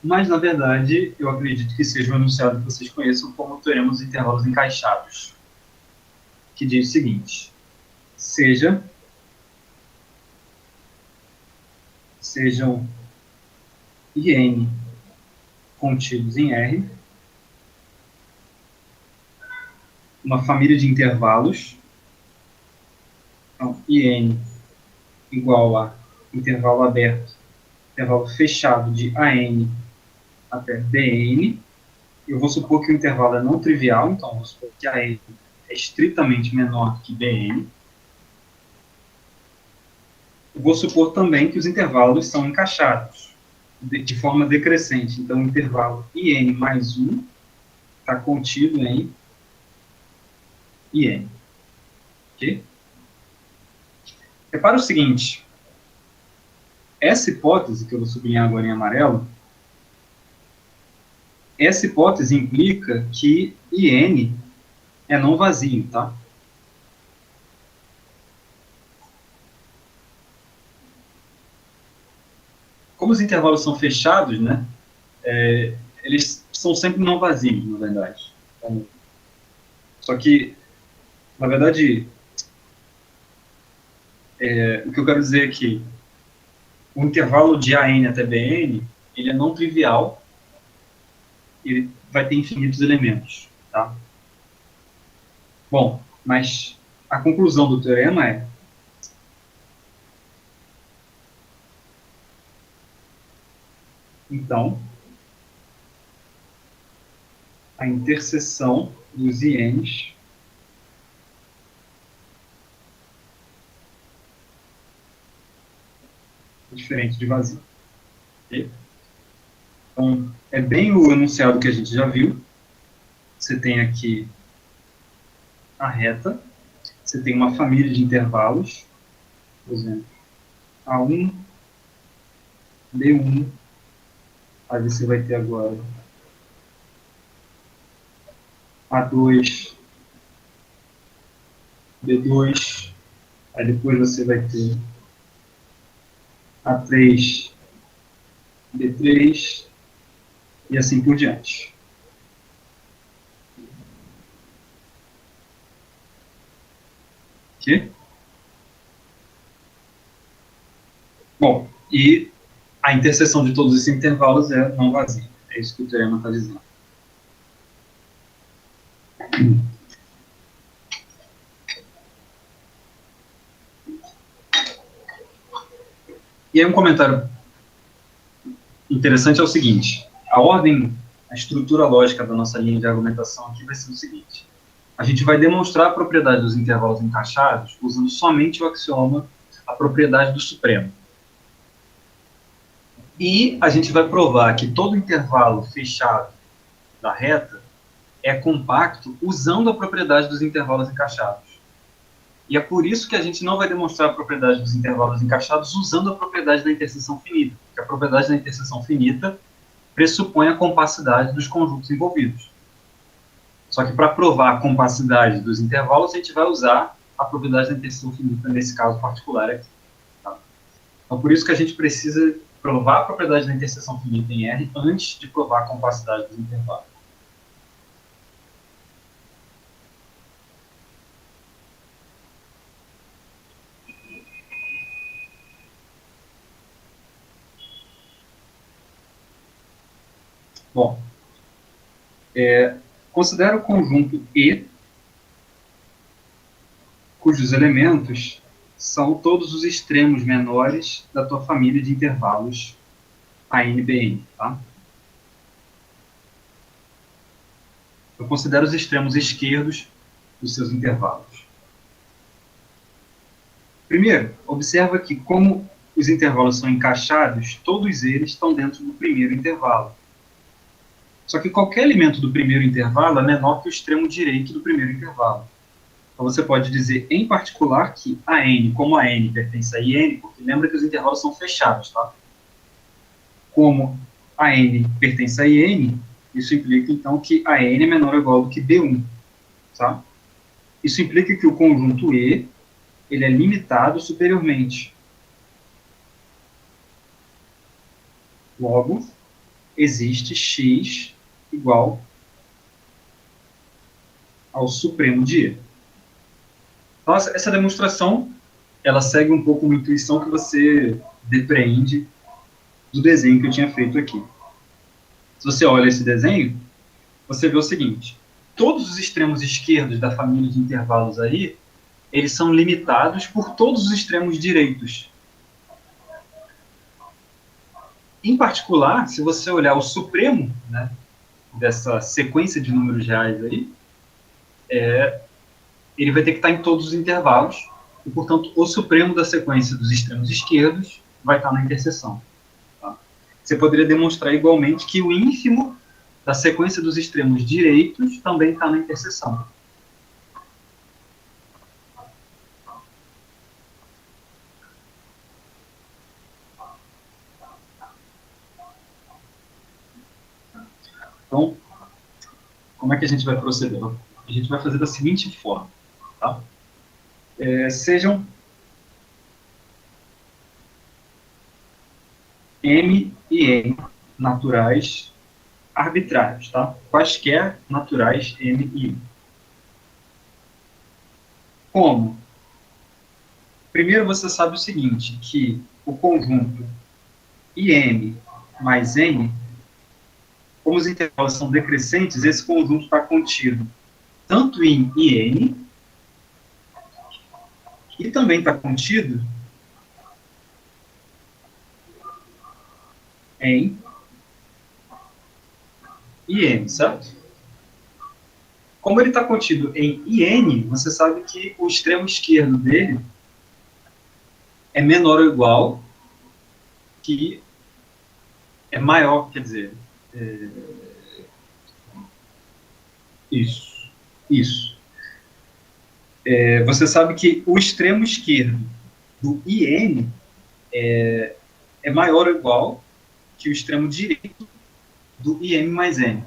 mas, na verdade, eu acredito que seja um enunciado que vocês conheçam como teorema dos intervalos encaixados, que diz o seguinte: sejam IN contidos em R uma família de intervalos, então, IN igual a intervalo aberto, intervalo fechado de AN até BN. Eu vou supor que o intervalo é não trivial, então vou supor que AN é estritamente menor que BN. Eu vou supor também que os intervalos são encaixados de forma decrescente. Então, o intervalo IN mais 1 está contido em IN. Ok? Repara o seguinte. Essa hipótese, que eu vou sublinhar agora em amarelo, essa hipótese implica que IN é não vazio, tá? Como os intervalos são fechados, né, eles são sempre não vazios, na verdade. Então, só que, na verdade, o que eu quero dizer é que o intervalo de AN até BN, ele é não trivial, ele vai ter infinitos elementos, tá? Bom, mas a conclusão do teorema é: então, a interseção dos INs é diferente de vazio. Okay? Então, é bem o enunciado que a gente já viu. Você tem aqui a reta, você tem uma família de intervalos, por exemplo, A1, B1, aí você vai ter agora A2, B2, aí depois você vai ter A3, B3, e assim por diante. Ok? Bom, e a interseção de todos esses intervalos é não vazia. É isso que o teorema está dizendo. E aí um comentário interessante é o seguinte: a ordem, a estrutura lógica da nossa linha de argumentação aqui vai ser o seguinte: a gente vai demonstrar a propriedade dos intervalos encaixados usando somente o axioma, a propriedade do supremo. E a gente vai provar que todo intervalo fechado da reta é compacto usando a propriedade dos intervalos encaixados. E é por isso que a gente não vai demonstrar a propriedade dos intervalos encaixados usando a propriedade da interseção finita, porque a propriedade da interseção finita pressupõe a compacidade dos conjuntos envolvidos. Só que para provar a compacidade dos intervalos, a gente vai usar a propriedade da interseção finita nesse caso particular aqui. Tá? Então, por isso que a gente precisa provar a propriedade da interseção finita em R antes de provar a compacidade dos intervalos. Bom, considera o conjunto E, cujos elementos são todos os extremos menores da tua família de intervalos ANBN, tá? Eu considero os extremos esquerdos dos seus intervalos. Primeiro, observa que como os intervalos são encaixados, todos eles estão dentro do primeiro intervalo. Só que qualquer elemento do primeiro intervalo é menor que o extremo direito do primeiro intervalo. Então você pode dizer, em particular, que a n, como a n pertence a IN, porque lembra que os intervalos são fechados, tá? Como a n pertence a IN, isso implica, então, que a n é menor ou igual do que B1, tá? Isso implica que o conjunto E, ele é limitado superiormente. Logo, existe x igual ao supremo de E. Então, essa demonstração, ela segue um pouco uma intuição que você depreende do desenho que eu tinha feito aqui. Se você olha esse desenho, você vê o seguinte: todos os extremos esquerdos da família de intervalos aí, eles são limitados por todos os extremos direitos. Em particular, se você olhar o supremo, né, dessa sequência de números reais aí, ele vai ter que estar em todos os intervalos, e, portanto, o supremo da sequência dos extremos esquerdos vai estar na interseção. Tá? Você poderia demonstrar igualmente que o ínfimo da sequência dos extremos direitos também está na interseção. Então, como é que a gente vai proceder? A gente vai fazer da seguinte forma. Tá? Sejam M e N naturais arbitrários, tá? Quaisquer naturais M e I. Como? Primeiro você sabe o seguinte, que o conjunto IM mais N, como os intervalos são decrescentes, esse conjunto está contido tanto em IN e também está contido em IN, certo? Como ele está contido em IN, você sabe que o extremo esquerdo dele é menor ou igual que é maior, quer dizer, isso. Você sabe que o extremo esquerdo do IN é maior ou igual que o extremo direito do IM mais N.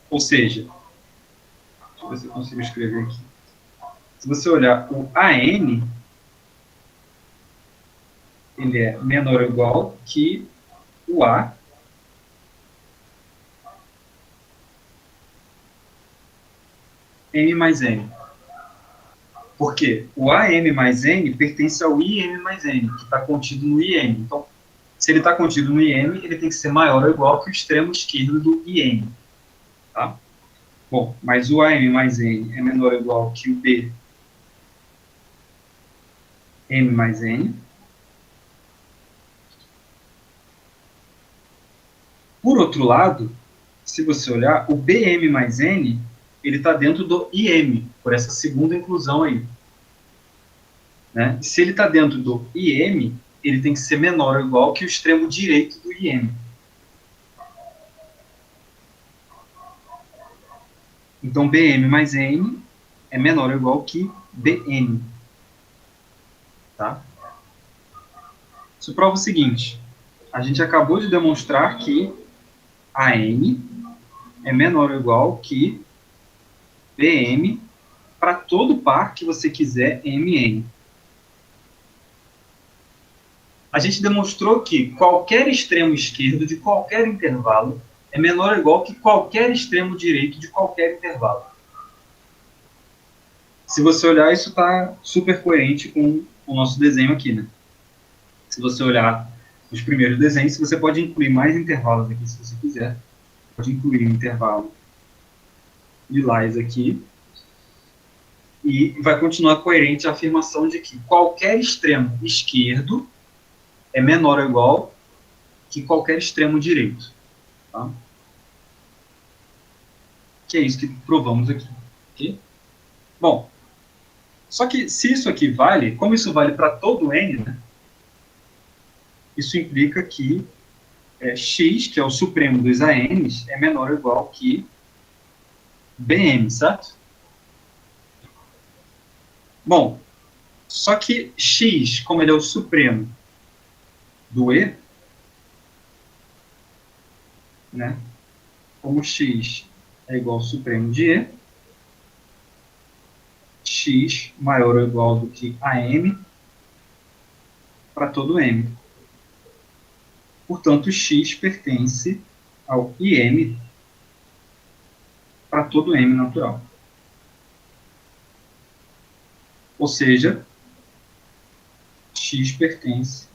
Ou seja, deixa eu ver se eu consigo escrever aqui. Se você olhar o AN, ele é menor ou igual que o A M mais N. Por quê? O AM mais N pertence ao IM mais N, que está contido no IM. Então, se ele está contido no IM, ele tem que ser maior ou igual que o extremo esquerdo do IM. Tá? Bom, mas o AM mais N é menor ou igual que o B M mais N. Por outro lado, se você olhar, o BM mais N, ele está dentro do IM, por essa segunda inclusão aí. Né? Se ele está dentro do IM, ele tem que ser menor ou igual que o extremo direito do IM. Então, BM mais N é menor ou igual que BN. Tá? Isso prova o seguinte. A gente acabou de demonstrar que AN é menor ou igual que BM para todo par que você quiser MN. A gente demonstrou que qualquer extremo esquerdo de qualquer intervalo é menor ou igual que qualquer extremo direito de qualquer intervalo. Se você olhar, isso está super coerente com o nosso desenho aqui, né? Se você olhar os primeiros desenhos, você pode incluir mais intervalos aqui, se você quiser. Pode incluir um intervalo lilás aqui. E vai continuar coerente a afirmação de que qualquer extremo esquerdo é menor ou igual que qualquer extremo direito. Tá? Que é isso que provamos aqui. Okay? Bom, só que se isso aqui vale, como isso vale para todo N, né, isso implica que X, que é o supremo dos ANs, é menor ou igual que BM, certo? Bom, só que X, como ele é o supremo do E, né, como X é igual ao supremo de E, X maior ou igual do que AM para todo M. Portanto, X pertence ao IM para todo M natural. Ou seja, X pertence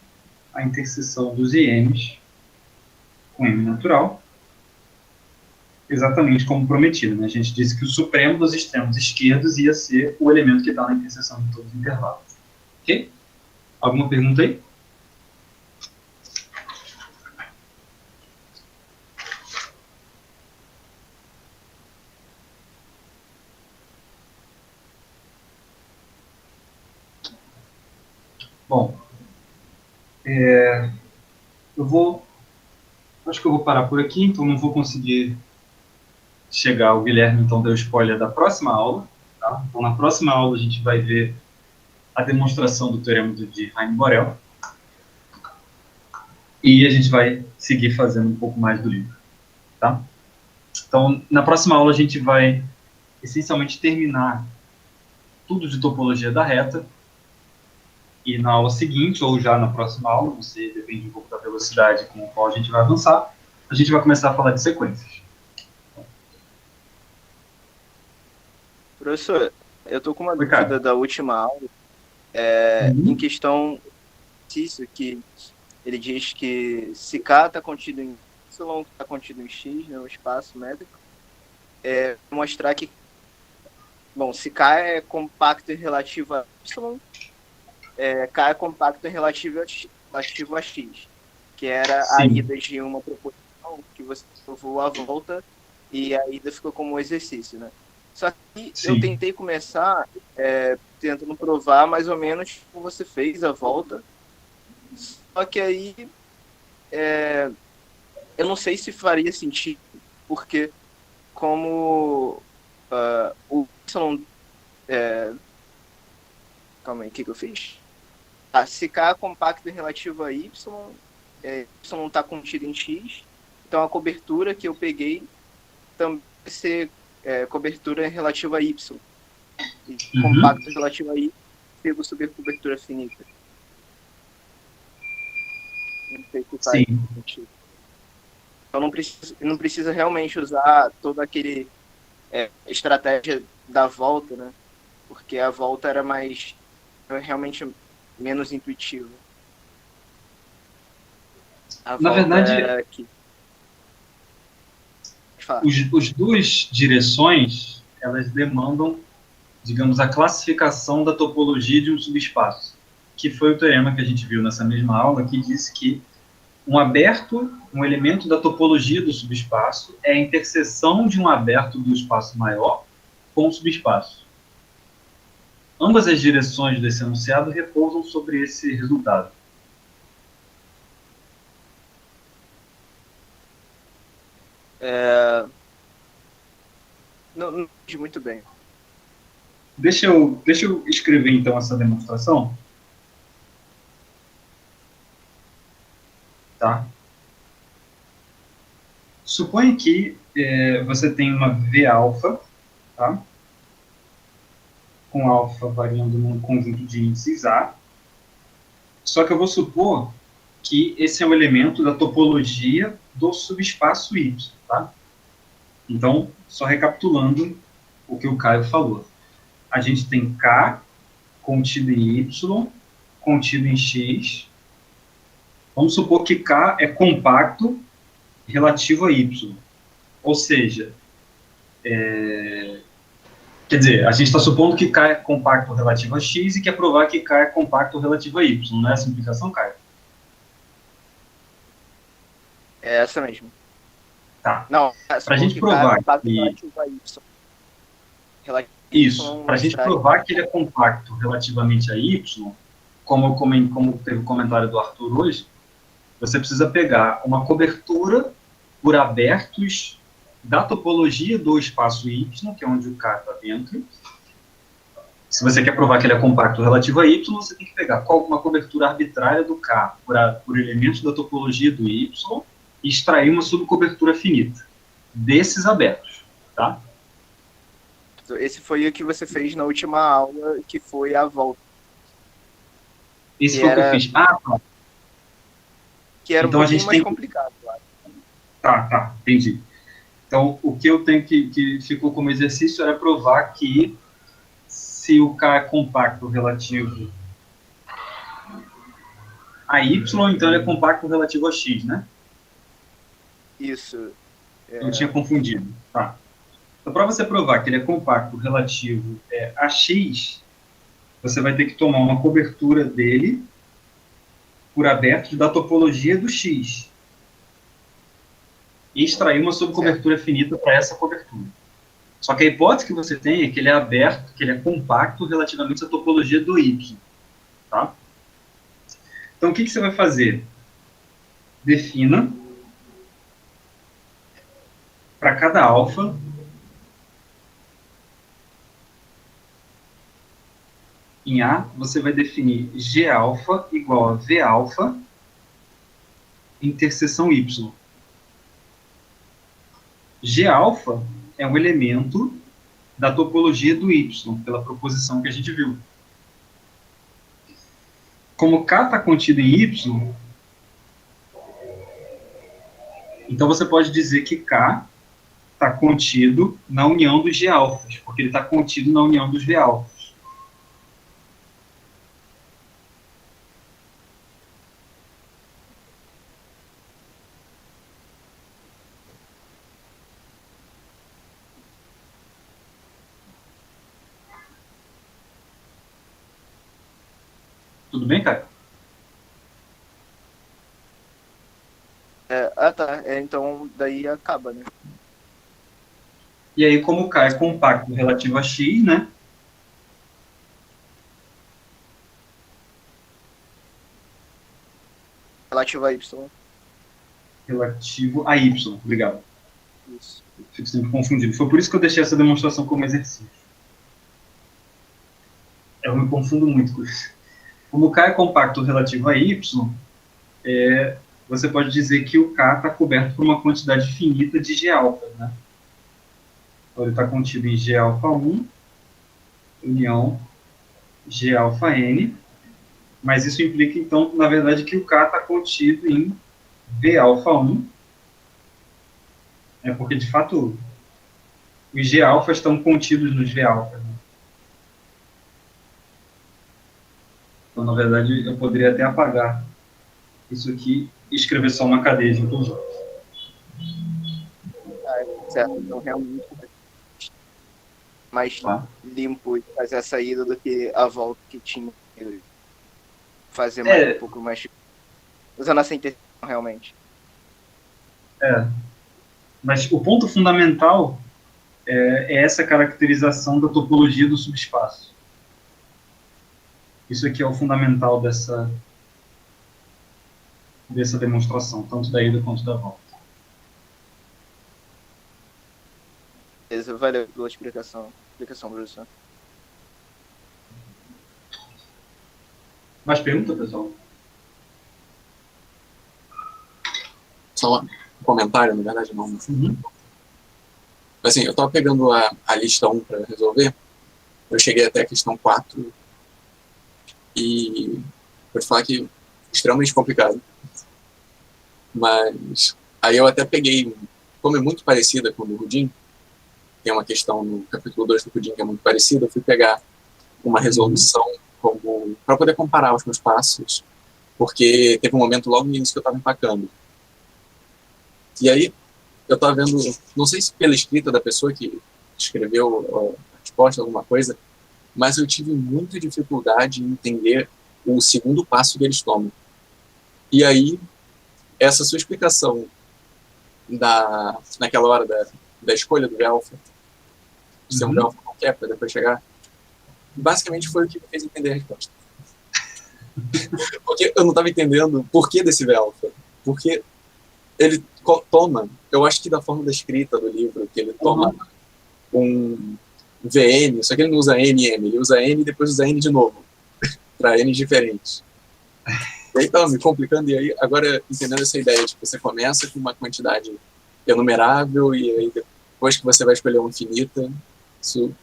à interseção dos IMs com M natural, exatamente como prometido. Né? A gente disse que o supremo dos extremos esquerdos ia ser o elemento que está na interseção de todos os intervalos. Ok? Alguma pergunta aí? Bom, acho que eu vou parar por aqui, então não vou conseguir chegar. O Guilherme, então, deu spoiler da próxima aula. Tá? Então, na próxima aula, a gente vai ver a demonstração do teorema de Heine-Borel. E a gente vai seguir fazendo um pouco mais do livro. Tá? Então, na próxima aula, a gente vai, essencialmente, terminar tudo de topologia da reta. E na aula seguinte, ou já na próxima aula, você depende um pouco da velocidade com a qual a gente vai avançar, a a gente vai começar a falar de sequências. Professor, eu tô com uma Oi, cara. dúvida da última aula, em questão disso, que ele diz que se K está contido em Y, está contido em X, no espaço métrico, mostrar que, bom, se K é compacto e relativo a Y, K é compacto e relativo a X, que era a Sim. ida de uma proposição que você provou a volta e a ida ficou como exercício, né? Só que Sim. eu tentei começar tentando provar mais ou menos como você fez a volta, só que aí eu não sei se faria sentido, porque como o Y... calma aí, o que eu fiz? Se K é compacto e relativo a Y, Y está contido em X, então a cobertura que eu peguei também vai ser cobertura relativa a Y. E compacto relativo a Y, pego sobre cobertura finita. Não sei se faz Sim. sentido. Então não precisa realmente usar toda aquele estratégia da volta, né? Porque a volta era realmente menos intuitiva. A Na volta verdade, era aqui. Pode falar. As duas direções, elas demandam, digamos, a classificação da topologia de um subespaço, que foi o teorema que a gente viu nessa mesma aula, que disse que um aberto, um elemento da topologia do subespaço, é a interseção de um aberto do espaço maior com o subespaço. Ambas as direções desse enunciado repousam sobre esse resultado. Não entendi muito bem. Deixa eu escrever, então, essa demonstração. Tá? Suponha que você tem uma V-alfa, tá? Com alfa variando num conjunto de índices A. Só que eu vou supor que esse é um elemento da topologia do subespaço Y, tá? Então, só recapitulando o que o Caio falou. A gente tem K contido em Y, contido em X. Vamos supor que K é compacto relativo a Y. Ou seja, quer dizer, a gente está supondo que K é compacto relativo a X e quer provar que K é compacto relativo a Y. Não é essa a implicação, Caio? É essa mesmo. Tá. Não, Para a gente provar que... relativo a Y. Isso, para a gente provar que ele é compacto relativamente a Y, como teve o comentário do Arthur hoje, você precisa pegar uma cobertura por abertos da topologia do espaço Y, que é onde o K está dentro. Se você quer provar que ele é compacto relativo a Y, você tem que pegar uma cobertura arbitrária do K por elementos da topologia do Y e extrair uma subcobertura finita desses abertos, tá? Esse foi o que você fez na última aula, que foi a volta. Esse foi o que eu fiz. Ah, tá. Que era então, um pouquinho mais complicado, eu acho. Tá, entendi. Então, o que eu tenho que ficou como exercício era provar que se o K é compacto relativo a Y, então ele é compacto relativo a X, né? Isso. Eu tinha confundido. Tá. Então, para você provar que ele é compacto relativo a X, você vai ter que tomar uma cobertura dele por abertos da topologia do X e extrair uma subcobertura finita para essa cobertura. Só que a hipótese que você tem é que ele é aberto, que ele é compacto relativamente à topologia do Y. Tá? Então, o que você vai fazer? Defina para cada alfa em A, você vai definir G-alfa igual a V-alfa interseção Y. G-alfa é um elemento da topologia do Y, pela proposição que a gente viu. Como K está contido em Y, Então você pode dizer que K está contido na união dos G-alfas, porque ele está contido na união dos V-alfas. Tudo bem, cara? Tá. Então, daí acaba, né? E aí, como K é compacto relativo a X, né? Relativo a Y. Relativo a Y, obrigado. Isso. Fico sempre confundido. Foi por isso que eu deixei essa demonstração como exercício. Eu me confundo muito com isso. Como K é compacto relativo a Y, você pode dizer que o K está coberto por uma quantidade finita de G-alfa, né? Então, ele está contido em G-alfa1, união G-alfa-N, mas isso implica, então, na verdade, que o K está contido em V-alfa1, porque, de fato, os G-alfas estão contidos nos V-alfas, né? Então, na verdade, eu poderia até apagar isso aqui e escrever só uma cadeia de inclusão. Certo. Então, realmente, mais limpo e fazer a saída do que a volta que tinha. Fazer mais, um pouco mais... Usando essa intenção, realmente. Mas o ponto fundamental é essa caracterização da topologia do subespaço. Isso aqui é o fundamental dessa demonstração, tanto da ida quanto da volta. Beleza, valeu pela explicação, professor. Mais pergunta, pessoal? Só um comentário, na verdade, não. Uhum. Assim, eu estava pegando a lista 1 para resolver, eu cheguei até a questão 4, e vou te falar que é extremamente complicado. Mas aí eu até peguei, como é muito parecida com o do Rudin, tem uma questão no capítulo 2 do Rudin que é muito parecida, eu fui pegar uma resolução para poder comparar os meus passos, porque teve um momento logo no início que eu estava empacando. E aí eu estava vendo, não sei se pela escrita da pessoa que escreveu a resposta, alguma coisa, mas eu tive muita dificuldade em entender o segundo passo que eles tomam. E aí, essa sua explicação naquela hora da escolha do V-alfa, de ser um V-alfa qualquer para depois chegar, basicamente foi o que me fez entender a resposta. Porque eu não estava entendendo o porquê desse V-alfa. Porque ele toma, eu acho que da forma da escrita do livro, que ele toma um VN, só que ele não usa NM, ele usa N e depois usa N de novo, para N diferentes. E aí estava me complicando, e aí agora entendendo essa ideia de que você começa com uma quantidade enumerável, e aí depois que você vai escolher uma infinita, isso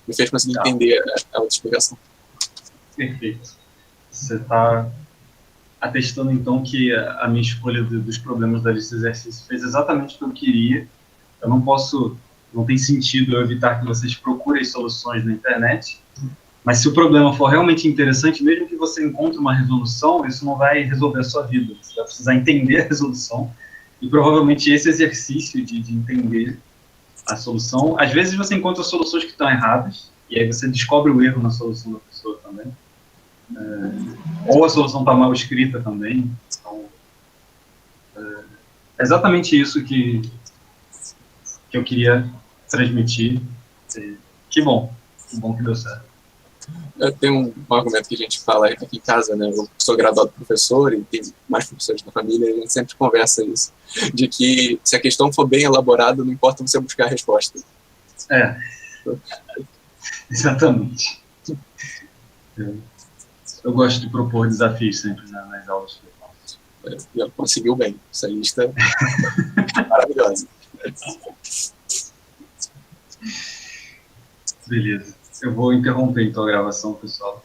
me fez conseguir entender a outra explicação. Perfeito. Você está atestando, então, que a minha escolha dos problemas da lista de exercícios fez exatamente o que eu queria. Eu não tem sentido eu evitar que vocês procurem soluções na internet, mas se o problema for realmente interessante, mesmo que você encontre uma resolução, isso não vai resolver a sua vida. Você vai precisar entender a resolução, e provavelmente esse exercício de entender a solução, às vezes você encontra soluções que estão erradas, e aí você descobre o erro na solução da pessoa também. Ou a solução está mal escrita também. Então, é exatamente isso que eu queria transmitir. Que bom que deu certo. Tem um argumento que a gente fala aqui em casa, né? Eu sou graduado professor e tem mais professores da família, e a gente sempre conversa isso, de que se a questão for bem elaborada, não importa você buscar a resposta. Exatamente. Eu gosto de propor desafios sempre nas aulas. E ela conseguiu bem. Essa lista é maravilhosa. Beleza. Eu vou interromper então a gravação, pessoal.